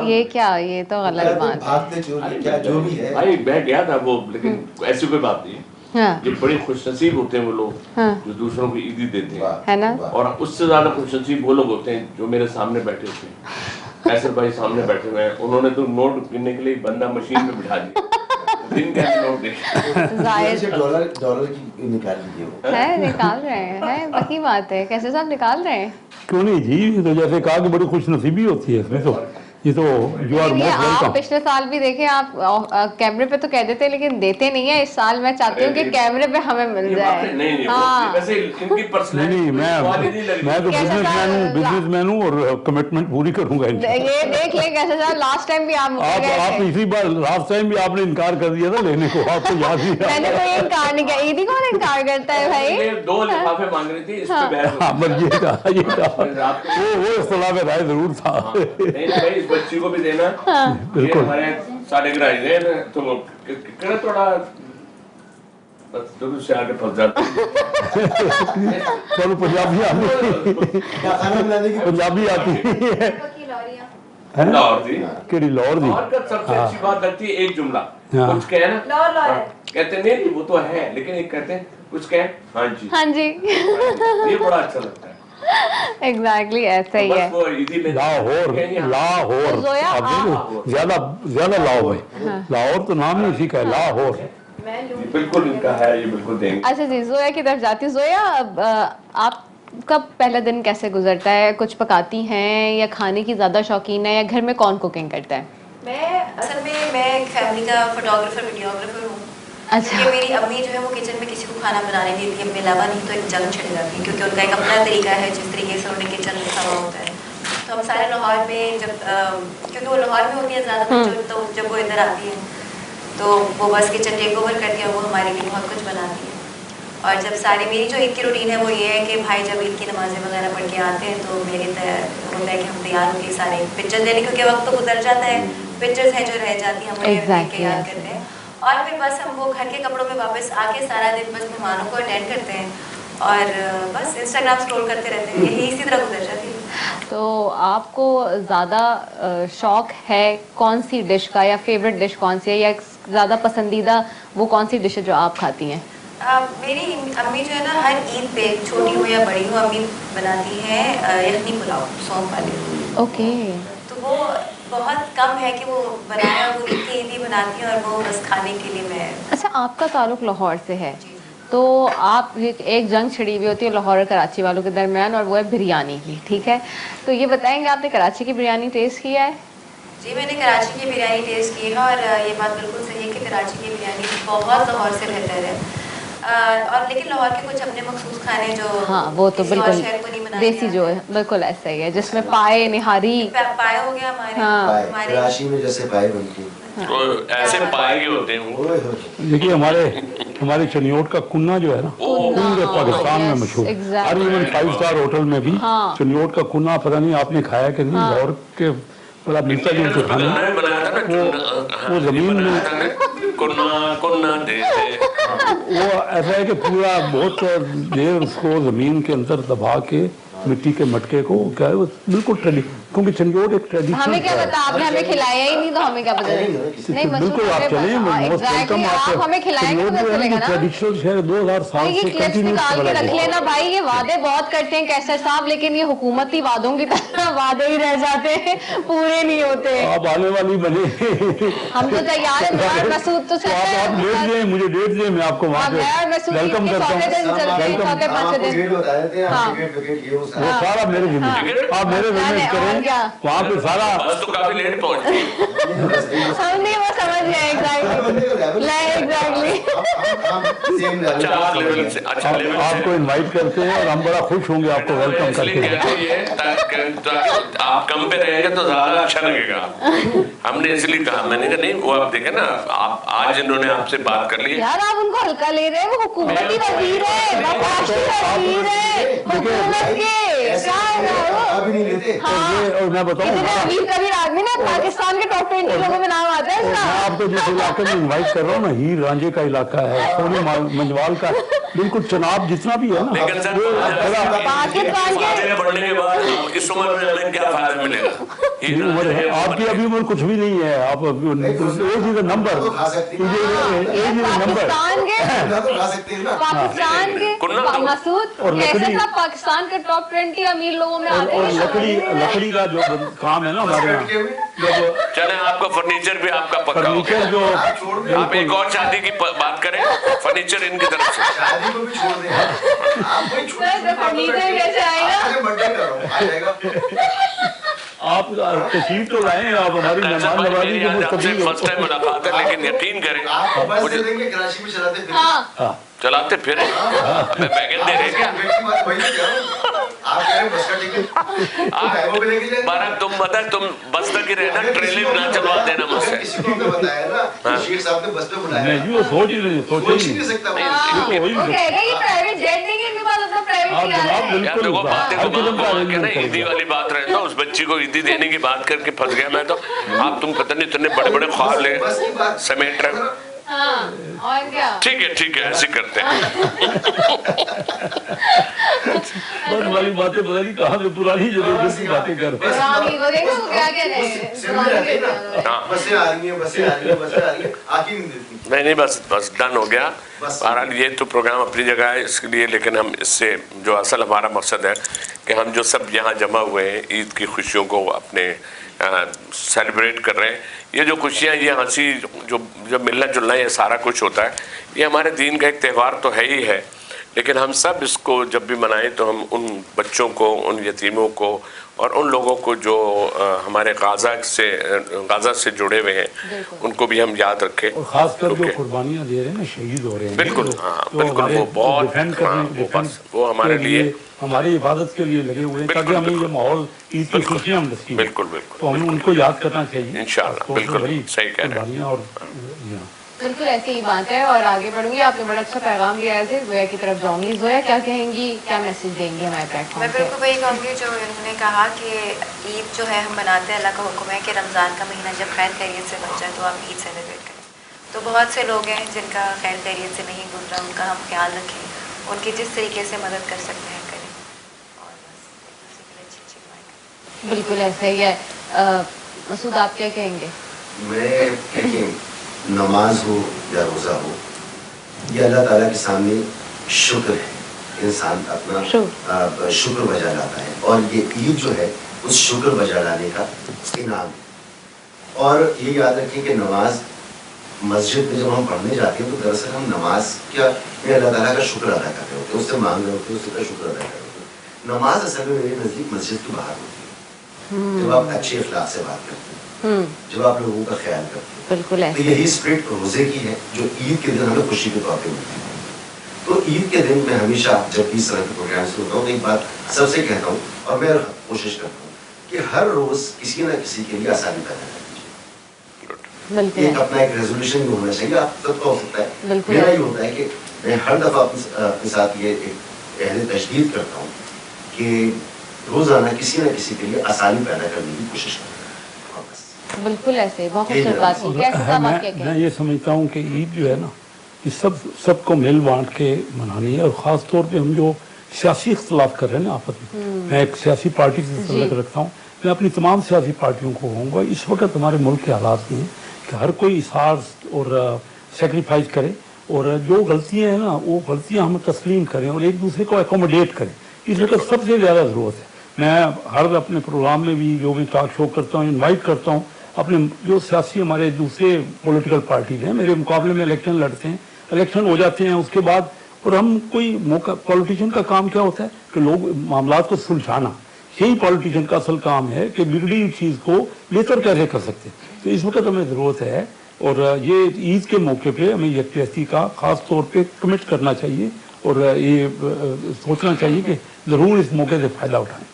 Speaker 2: ये क्या, ये तो गलत बात है।
Speaker 6: भागते चोरी क्या जो भी है
Speaker 3: भाई मैं गया था वो, लेकिन ऐसी कोई बात नहीं।
Speaker 2: हाँ,
Speaker 3: ये बड़े खुशनसीब होते हैं वो लोग
Speaker 2: हाँ,
Speaker 3: जो दूसरों को ईदी देते हैं,
Speaker 2: है ना।
Speaker 3: और उससे ज्यादा खुशनसीब वो लोग होते हैं जो मेरे सामने बैठे होते हैं। कैसर भाई सामने बैठे हुए हैं, उन्होंने तो नोट गिनने के लिए बंदा मशीन में बिठा दिया, दिन कैसे नोट देखे।
Speaker 2: जाहिर
Speaker 6: डॉलर की निकाल लीजिए वो।
Speaker 2: है, निकाल रहे हैं, पक्की बात है। कैसे साहब निकाल रहे हैं?
Speaker 5: क्यों नहीं जी, तो जैसे कहा कि बड़ी खुशनसीबी होती है इसमें, तो ये तो यू आर
Speaker 2: ये
Speaker 5: मोस्ट
Speaker 2: आप
Speaker 5: वेलकम।
Speaker 2: पिछले साल भी देखें, आप कैमरे पे तो कह देते लेकिन देते नहीं है। इस साल मैं चाहती हूँ कि कैमरे पे हमें मिल जाए।
Speaker 3: नहीं
Speaker 2: हाँ।
Speaker 3: वैसे इनकी पर्सनैलिटी
Speaker 5: नहीं, मैं तो
Speaker 2: कैसा था?
Speaker 5: बिजनेसमैन हूँ और कमिटमेंट पूरी करूंगा इनकी।
Speaker 2: ये देख लें कैसे साहब, लास्ट टाइम भी आप मुझसे गए
Speaker 5: आप
Speaker 2: थे।
Speaker 5: इसी बार लास्ट टाइम भी आपने इनकार कर दिया था लेने को, आपको याद नहीं है?
Speaker 2: मैंने कोई इनकार नहीं किया। ईदी कौन इनकार करता है भाई?
Speaker 3: ये 2 लिफाफे मांग रही थी, इस पे बहस
Speaker 5: हाँ, बस ये कहा वो इस्तेलाह में राय जरूर था।
Speaker 3: नहीं भाई, इस बच्ची को भी देना।
Speaker 5: बिल्कुल।
Speaker 3: ये हमारे साढ़े ग्राज है ना, तो कहना थोड़ा बस तो से आगे फंस जाते
Speaker 5: चलो पंजाबी आती, पंजाबी आती है
Speaker 3: लाहौर थी।
Speaker 5: केड़ी लाहौर दी?
Speaker 3: लाहौर का सबसे अच्छी बात लगती है एक जुमला,
Speaker 5: हाँ।
Speaker 3: कुछ कहे ना, कहते नहीं वो तो है, लेकिन एक कहते हैं कुछ कहे हाँ जी,
Speaker 2: हाँ जी।
Speaker 3: ये बड़ा अच्छा लगता है।
Speaker 2: एग्जैक्टली ऐसा ही है।
Speaker 3: बस वो इजी में
Speaker 5: लाहौर
Speaker 2: जोया,
Speaker 5: अब देखो, ज्यादा लाहौर है, लाहौर तो नाम ही इसी का है, लाहौर।
Speaker 3: बिल्कुल इनका है, ये बिल्कुल देंगे।
Speaker 2: अच्छा जी, जोया की तरफ जाती हूँ। जोया, आपका पहला दिन कैसे गुजरता है? कुछ पकाती हैं या खाने की ज्यादा शौकीन है, या घर में कौन कुकिंग करता है?
Speaker 4: असल में मैं एक फैमिली का फोटोग्राफर वीडियोग्राफर हूँ।
Speaker 2: अच्छा।
Speaker 4: कि मेरी अम्मी जो है वो किचन में किसी को खाना बनाने देती है अपने अलावा, नहीं तो एक जंग छिड़ जाती है, क्योंकि उनका एक अपना तरीका है जिस तरीके से उन्हें किचन लिखा हुआ होता है। तो हम सारे लाहौर में जब क्योंकि वो लाहौर में होती है ज़्यादा, तो जब वो इधर आती है तो वो बस किचन टेक ओवर करती है, वो हमारे लिए बहुत कुछ बनाती है। और जब सारे मेरी जो ईद की रूटीन है वो ये है कि भाई जब ईद की नमाज़ें वगैरह पढ़ के आते हैं तो मेरे होता है कि हम तैयार होकर सारे पिक्चर देने, क्योंकि वक्त तो गुजर जाता है, पिक्चर्स हैं जो रह जाती हैं, हम उन्हें देख के याद करते हैं। और फिर बस हम वो घर के कपड़ों में वापस आके सारा दिन बस मेहमानों को अटेंड करते हैं और बस इंस्टाग्राम स्क्रॉल करते रहते हैं, यही इसी तरह गुजर जाती है।
Speaker 2: तो आपको ज़्यादा शौक है कौन सी डिश का, या फेवरेट डिश कौन सी है, या ज़्यादा पसंदीदा वो कौन सी डिश है जो आप खाती हैं?
Speaker 4: मेरी अम्मी जो है ना, हर ईद पे छोटी हो या बड़ी हो, अम्मी बनाती है यखनी पुलाव सौंफ वाले।
Speaker 2: ओके।
Speaker 4: तो वो बहुत कम है कि वो बनाए, और वो ईद की ईद ही बनाती है और वो बस खाने के लिए मैं।
Speaker 2: अच्छा, आपका ताल्लुक लाहौर से है, तो आप एक जंग छिड़ी हुई होती है लाहौर और कराची वालों के दरमियान, और वो है बिरयानी की, ठीक है? तो ये बताएंगे, आपने कराची की बिरयानी टेस्ट किया है?
Speaker 4: जी, मैंने कराची की बिरयानी टेस्ट की है, और ये बात बिल्कुल सही है कि कराची की बिरयानी बहुत लाहौर से बेहतर है। और लेकिन लाहौर के कुछ अपने मखसूस खाने जो,
Speaker 2: हाँ, वो तो
Speaker 4: किसी और
Speaker 2: बिल्कुल
Speaker 4: शहर को नहीं बनाने
Speaker 2: देसी जो है, बिल्कुल ऐसा ही है, जिसमें पाए निहारी।
Speaker 4: पाए हो गया हमारे,
Speaker 2: हाँ।
Speaker 4: हमारे
Speaker 6: कराची में जैसे पाए बनती हैं,
Speaker 3: ऐसे पाए के होते हैं वो।
Speaker 5: देखिए हमारे चनियोट का कुन्ना जो है ना, पूरे पाकिस्तान में मशहूर, हर इवन 5 स्टार होटल में भी
Speaker 2: हाँ।
Speaker 5: चनियोट का कुन्ना, पता नहीं आपने खाया कि नहीं, लाहौर के बड़ा मिलता जुलता खाना, वो जमीन में
Speaker 3: कुन्ना देते।
Speaker 5: वो ऐसा है कि पूरा बहुत देर उसको जमीन के अंदर दबा के मिट्टी के मटके को, क्या है वो बिल्कुल क्योंकि चंडोड़ एक ट्रेडिशन।
Speaker 2: हमें क्या पता, आपने हमें खिलाया ही नहीं, तो हमें क्या पता। नहीं
Speaker 5: बिल्कुल आप चलें,
Speaker 2: आप हमें खिलाएंगे तो पता चलेगा ना।
Speaker 5: ट्रेडिशनल शहर 2000 साल से कंटिन्यू
Speaker 2: निकाल के रख लेना भाई, ये वादे बहुत करते हैं कैसर साहब, लेकिन ये हुकूमती वादों की तरह वादे ही रह जाते हैं, पूरे नहीं होते।
Speaker 5: आप आने वाली बने,
Speaker 2: हम तो तैयार हैं। मसूद तो
Speaker 5: आप डेट दें, मुझे डेट दें, मैं आपको वहाँ पे वेलकम करता हूँ। वो सारा मेरे जिम्मे, आप मेरे विजिट करें वहाँ पे सारा।
Speaker 3: बस तो काफी लेट पहुंची।
Speaker 2: हम नहीं वो समझ गए एग्जैक्टली।
Speaker 5: आपको इनवाइट करते हैं और हम बड़ा खुश होंगे आपको वेलकम करके।
Speaker 3: आप कम पे रहेंगे तो ज्यादा अच्छा लगेगा। हमने इसलिए कहा, मैंने कहा नहीं वो आप देखे ना, आप आज इन्होंने आपसे बात कर ली
Speaker 2: यार, आप उनको हल्का ले रहे हैं, वो हुकूमती वजीर है, वजीर है हुकूमत के।
Speaker 5: और मैं बताऊँ,
Speaker 2: अमीर कबीर आदमी ना, पाकिस्तान के टॉप 20 लोगों में नाम आता है इसका।
Speaker 5: मैं आपको जिस इलाके में इनवाइट कर रहा हूँ ना, हीर रांझे का इलाका है, सोनी मंजवाल का, बिल्कुल चनाब जितना भी है ना,
Speaker 3: लेकिन सर
Speaker 2: पाकिस्तान के
Speaker 3: बढ़ने के बाद इस उम्र में हमें क्या फायदा मिलेगा?
Speaker 5: उम्र है आपकी, अभी उम्र कुछ भी नहीं है, आप age is a number,
Speaker 2: Pakistan के मसूद कैसे था, पाकिस्तान के टॉप 20 अमीर लोगों में आते हैं।
Speaker 5: और लकड़ी का जो काम है ना हमारे यहाँ, जब
Speaker 3: चले आपका फर्नीचर भी आपका पक्का हो
Speaker 5: फर्नीचर
Speaker 3: गया।
Speaker 5: जो
Speaker 3: आप एक और शादी की बात करें, फर्नीचर इनकी तरफ से।
Speaker 6: शादी को भी छोड़ दें आप, वही
Speaker 2: फर्नीचर कैसे आएगा?
Speaker 6: बर्थडे कर रहा हूँ, आ जाएगा।
Speaker 5: आप तशरीफ तो लाए, आप हमारी मेहमान नवाजी के मुस्तफीद हो।
Speaker 3: फर्स्ट टाइम मुलाकात है, लेकिन यकीन करें
Speaker 6: आपको बस दे देंगे, कराची में चलाते फिर।
Speaker 2: हाँ
Speaker 3: चलाते फिर हमें बैगन दे रहे क्या?
Speaker 6: वही तो कह रहा हूँ। आप कह रहे हैं बस का टिकट वो भी लेके जाएंगे।
Speaker 3: बारह तुम बता, तुम बस तक ही रहना, ट्रेन भी ना चलवा देना मुझसे।
Speaker 6: किसी को हमने बताया ना, शेख साहब ने बस पे बुलाया।
Speaker 5: नहीं वो सोच ही नहीं
Speaker 6: सकता
Speaker 2: वो कहेगा ये प्राइवेट जेट नहीं है, इनके पास अपना प्राइवेट
Speaker 5: आप
Speaker 2: कार
Speaker 5: जनाब
Speaker 2: है।
Speaker 3: यार देखो बातें
Speaker 5: हर किस्म का
Speaker 3: घुमा के ना
Speaker 5: arrangement
Speaker 3: ईदी वाली बात रहे तो उस बच्ची को ईदी देने की बात करके फंस गया मैं तो। आप तुम पता नहीं इतने बड़े बड़े ख्वाब ले समेट रहे हो।
Speaker 2: हाँ और क्या?
Speaker 3: ठीक है ऐसे करते हैं।
Speaker 5: बस वाली बातें पता नहीं कहाँ से पुरानी जरूरत की बातें कर।
Speaker 2: पुरानी वो देखो क्या कह रहे हैं, पुरानी कह रहे हैं।
Speaker 6: बसें आ रही हैं, आके नहीं देती।
Speaker 3: नहीं बस डन हो गया। बहरहाल ये तो प्रोग्राम अपनी जगह है इसके लिए, लेकिन हम इससे जो असल हमारा मकसद है कि हम जो सब यहाँ जमा हुए हैं ईद की खुशियों को अपने सेलिब्रेट कर रहे हैं। ये जो खुशियाँ, ये हंसी, जो मिलना जुलना, ये सारा कुछ होता है, ये हमारे दीन का एक त्यौहार तो है ही है। लेकिन हम सब इसको जब भी मनाएं तो हम उन बच्चों को, उन यतीमों को और उन लोगों को जो हमारे गाज़ा से जुड़े हुए हैं उनको भी हम याद रखें।
Speaker 5: और खासकर जो कुर्बानियाँ दे रहे हैं ना, शहीद हो रहे हैं,
Speaker 3: बिल्कुल हाँ बिल्कुल, वो बहुत वो हमारे लिए
Speaker 5: हमारी हिफाजत के लिए लगे हुए हैं, ताकि हमें ये माहौल ईद की खुशियाँ हम नसीब।
Speaker 3: बिल्कुल
Speaker 5: तो हमें उनको याद करना चाहिए
Speaker 3: इंशाअल्लाह। बिल्कुल सही कह रहे हैं।
Speaker 5: और
Speaker 2: बिल्कुल ऐसी ही बात है। और आगे बढ़ूंगी, आपने बड़ा अच्छा पैगाम दिया है, जोया की तरफ जाऊंगी। जोया क्या कहेंगी, क्या मैसेज देंगी हमारे प्लेटफॉर्म
Speaker 4: मैं
Speaker 2: पे?
Speaker 4: बिल्कुल वही कहूँगी जो इन्होंने कहा कि ईद जो है हम मनाते हैं, अल्लाह का हुक्म है कि रमज़ान का महीना जब खैर खैरियत से बन जाए तो आप ईद सेलिब्रेट करें। तो बहुत से लोग हैं जिनका खैर खैरियत से नहीं गुजरा, उनका हम ख्याल रखें, उनकी जिस तरीके से मदद कर सकते हैं करें, और बस एक दूसरे के लिए अच्छी दुआएं करें।
Speaker 2: बिल्कुल ऐसा ही है। मसूद आप क्या कहेंगे?
Speaker 6: मैं नमाज हो या रोज़ा हो, ये अल्लाह ताला के सामने शुक्र है। इंसान अपना शुक्र बजा लाता है, और ये ईद जो है उस शुक्र बजा लाने का इनाम है। और ये याद रखें कि नमाज मस्जिद में जब हम पढ़ने जाते हैं तो दरअसल हम नमाज क्या में अल्लाह ताला का शुक्र अदा कर रहे होते हैं, उससे मांग रहे होते हैं, उसका शुक्र अदा कर रहे होते हैं। नमाज असल में मेरे नज़दीक मस्जिद के बाहर होती है, जब आप अच्छे अखलाक से बात करते हैं, जब आप लोगों का ख्याल करते हैं।
Speaker 2: बिल्कुल
Speaker 6: तो यही स्पिरिट रोज़े की है जो ईद के दिन हमें खुशी के तौर पे मिलती है। तो ईद के दिन मैं हमेशा जब भी इस तरह के प्रोग्राम से होता हूँ, एक बात सबसे कहता हूँ और मैं कोशिश करता हूँ कि हर रोज़ किसी न किसी के लिए आसानी पैदा करनी चाहिए। एक अपना एक रेजोल्यूशन भी होना चाहिए, आप सबका हो सकता है, मेरा ये होता है कि मैं हर दफ़ा अपने साथ ये एक तशदीद करता हूँ कि रोज़ाना किसी न किसी के लिए आसानी पैदा करने की कोशिश करता हूँ।
Speaker 2: बिल्कुल ऐसे बहुत खूबसूरत बात की। कैसे काम आप क्या कहें?
Speaker 5: मैं ये समझता हूँ कि ईद जो है ना, ये सबको मिल बांट के मनानी है। और ख़ास तौर पे हम जो सियासी इख्तलाफ कर रहे हैं ना आपस में, मैं एक सियासी पार्टी से तल्लुक़ रखता हूँ, मैं अपनी तमाम सियासी पार्टियों को कहूँगा, इस वक्त हमारे मुल्क के हालात ये हैं कि हर कोई इसार और सेक्रीफाइस करे, और जो गलतियाँ हैं ना वो गलतियाँ हम तस्लीम करें और एक दूसरे को एकोमोडेट करें। इस वक्त सबसे ज़्यादा ज़रूरत है। मैं हर अपने प्रोग्राम में भी जो भी टॉक शो करता हूँ, इन्वाइट करता हूँ अपने जो सियासी हमारे दूसरे पॉलिटिकल पार्टीज हैं, मेरे मुकाबले में इलेक्शन लड़ते हैं, इलेक्शन हो जाते हैं उसके बाद, और हम कोई मौका, पॉलिटिशियन का काम क्या होता है कि लोग मामला को सुलझाना, यही पॉलिटिशियन का असल काम है कि बिगड़ी हुई चीज़ को बेहतर कैसे कर सकते हैं। तो इस वक्त हमें ज़रूरत है, और ये ईद के मौके पे हमें यकजहती का ख़ास तौर पे कमिट करना चाहिए, और ये सोचना चाहिए कि ज़रूर इस मौके से फ़ायदा उठाएं।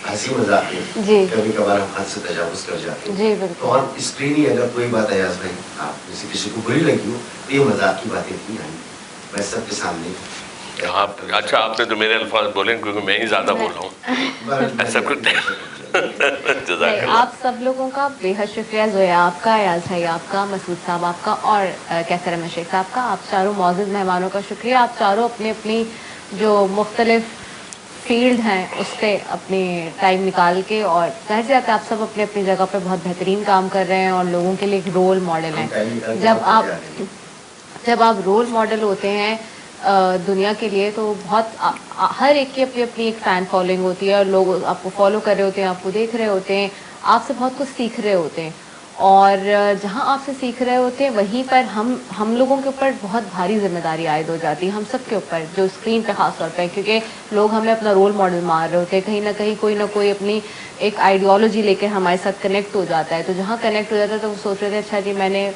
Speaker 6: हंसी मजाक में कभी कभार हम हद से तजावुज़ कर जाते हैं
Speaker 2: जी बिल्कुल।
Speaker 6: और स्क्रीन ही अगर कोई बात अयाज भाई आप जैसे किसी को बुरी लगी हो तो ये मजाक की बातें नहीं आई, मैं सबके सामने
Speaker 3: आप अच्छा आपने तो मेरे अल्फाज बोले क्योंकि मैं ही ज़्यादा बोल रहा हूँ ऐसा कुछ
Speaker 2: नहीं, आप सब लोगों का बेहद शुक्रिया। जोया आपका, अयाज भाई आपका, मसूद साहब आपका, और कैसर अहमद शेख साहब का, आप चारों मौजूद मेहमानों का शुक्रिया। आप चारों अपनी अपनी जो मुख्तलिफ फील्ड हैं उस पर अपनी टाइम निकाल के, और जाहिर सी बात है आप सब अपनी अपनी जगह पे बहुत बेहतरीन काम कर रहे हैं और लोगों के लिए एक रोल मॉडल हैं। जब आप रोल मॉडल होते हैं दुनिया के लिए तो बहुत हर एक की अपनी अपनी एक फ़ैन फॉलोइंग होती है और लोग आपको फॉलो कर रहे होते हैं, आपको देख रहे होते हैं, आपसे बहुत कुछ सीख रहे होते हैं। और जहाँ आपसे सीख रहे होते हैं वहीं पर हम लोगों के ऊपर बहुत भारी जिम्मेदारी आयद हो जाती है, हम सब के ऊपर जो स्क्रीन पे खास तौर पे, क्योंकि लोग हमें अपना रोल मॉडल मान रहे होते हैं। कहीं ना कोई अपनी एक आइडियोलॉजी लेकर हमारे साथ कनेक्ट हो जाता है। तो जहाँ कनेक्ट हो जाता है तो वो सोच रहे थे अच्छा जी मैंने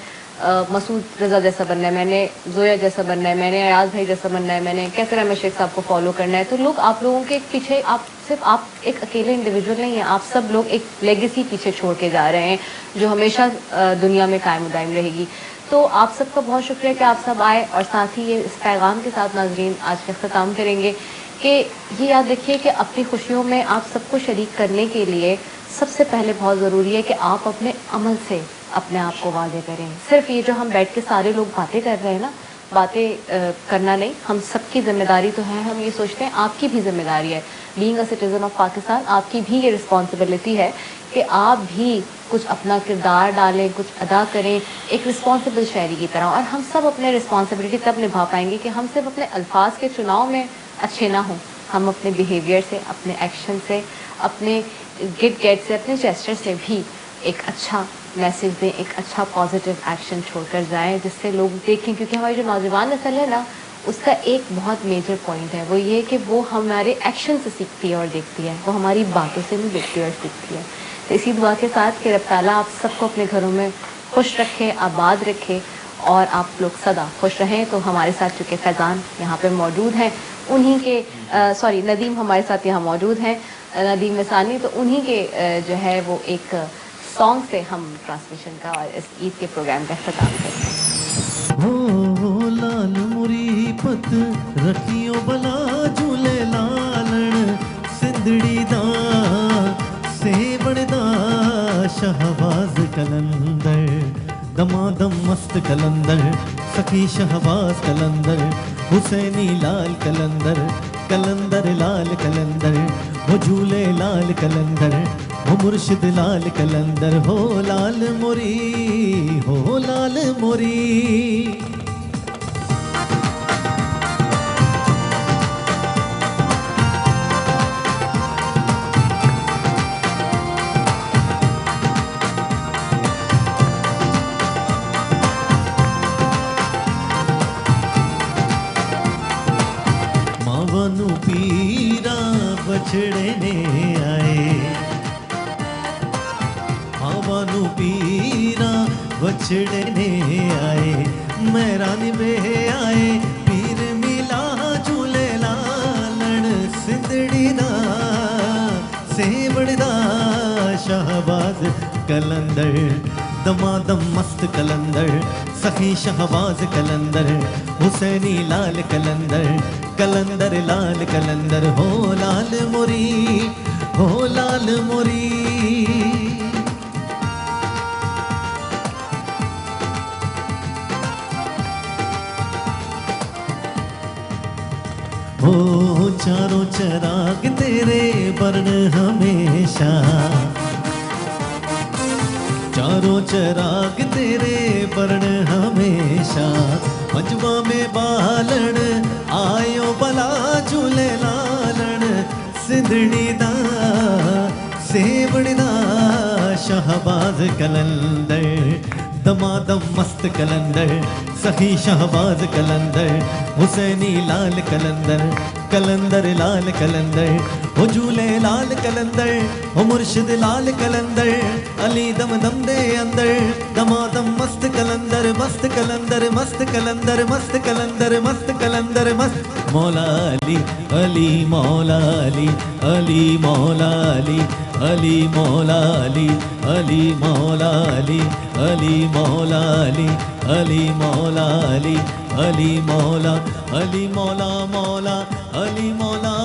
Speaker 2: मसूद रज़ा जैसा बनना है, मैंने जोया जैसा बनना है, मैंने अयाज भाई जैसा बनना है, मैंने कैसर अहमद शेख साहब को फॉलो करना है। तो लोग आप लोगों के पीछे, आप एक अकेले इंडिविजुअल नहीं हैं, आप सब लोग एक लेगेसी पीछे छोड़ के जा रहे हैं जो हमेशा दुनिया में कायम दायम रहेगी। तो आप सबका बहुत शुक्रिया कि आप सब आए और साथ ही ये इस पैगाम के साथ नाज़रीन आज का ख़त्म करेंगे कि ये याद रखिए कि अपनी खुशियों में आप सबको शरीक करने के लिए सबसे पहले बहुत ज़रूरी है कि आप अपने अमल से अपने आप को वादे करें। सिर्फ ये जो हम बैठ के सारे लोग बातें कर रहे हैं ना, बातें करना नहीं, हम सबकी जिम्मेदारी तो है। हम ये सोचते हैं आपकी भी जिम्मेदारी है, being a citizen of Pakistan, आपकी भी ये रिस्पॉन्सिबिलिटी है कि आप भी कुछ अपना किरदार डालें, कुछ अदा करें एक रिस्पॉन्सिबल शहरी की तरह। और हम सब अपने रिस्पॉन्सिबिलिटी तब निभा पाएंगे कि हम सिर्फ अपने अल्फाज के चुनाव में अच्छे ना हों, हम अपने बिहेवियर से, अपने एक्शन से, अपने गिट गेट से, अपने जेस्चर से भी एक अच्छा मैसेज दें, एक अच्छा पॉजिटिव एक्शन छोड़कर जाएं जिससे लोग देखें। क्योंकि हमारी जो नौजवान नस्ल है ना, उसका एक बहुत मेजर पॉइंट है, वो ये कि वो हमारे एक्शन से सीखती है और देखती है, वो हमारी बातों से भी देखती है और सीखती है। तो इसी दुआ के साथ कि रब ताला आप सबको अपने घरों में खुश रखे, आबाद रखे और आप लोग सदा खुश रहें। तो हमारे साथ चूँकि फैज़ान यहाँ पे मौजूद हैं, उन्हीं के नदीम हमारे साथ यहाँ मौजूद हैं, नदीम वसानी, तो उन्हीं के जो है वो एक सॉन्ग से हम ट्रांसमिशन का और इस ईद के प्रोग्राम का ख़त्म करते हैं।
Speaker 7: हो लाल मुरी पत रखियो बला झूले लालण सिंधड़ी दा सेवड़ दा शहबाज कलंदर दमादम मस्त कलंदर सखी शहबाज कलंदर हुसैनी लाल कलंदर कलंदर लाल कलंदर हो झूले लाल कलंदर हो मुर्शिद लाल कलंदर हो लाल मोरी, हो लाल मोरी। मावनु पीरा बछड़े ने आए, मावनु पीरा बछड़े ने आए, मैरानी बे आए पीर मिला झूले लालण सिंधड़ी दा सेवड़ दा शहबाज कलंदर दमादम मस्त कलंदर सखी शहबाज कलंदर हुसैनी लाल कलंदर कलंदर लाल कलंदर हो लाल मोरी, हो लाल मोरी। हो चारों चराग तेरे बरन हमेशा, चारों चराग तेरे बरन हमेशा, मजमा में बालन आयो बला झूले लालन सिंधड़ी दा सेवड़ दा शहबाज कलंदर दमादम मस्त कलंदर सखी शहबाज कलंदर हुसैनी लाल कलंदर कलंदर लाल कलंदर हो झूले लाल कलंदर हो मुर्शिद लाल कलंदर अली दम दम दे अंदर दमादम मस्त कलंदर मस्त कलंदर मस्त कलंदर मस्त कलंदर मस्त कलंदर मस्त मौला अली अली मौला अली अली मौला अली अली मौला अली अली मौला अली अली मौला अली अली मौला अली अली मौला अली मौला मौला अली मौला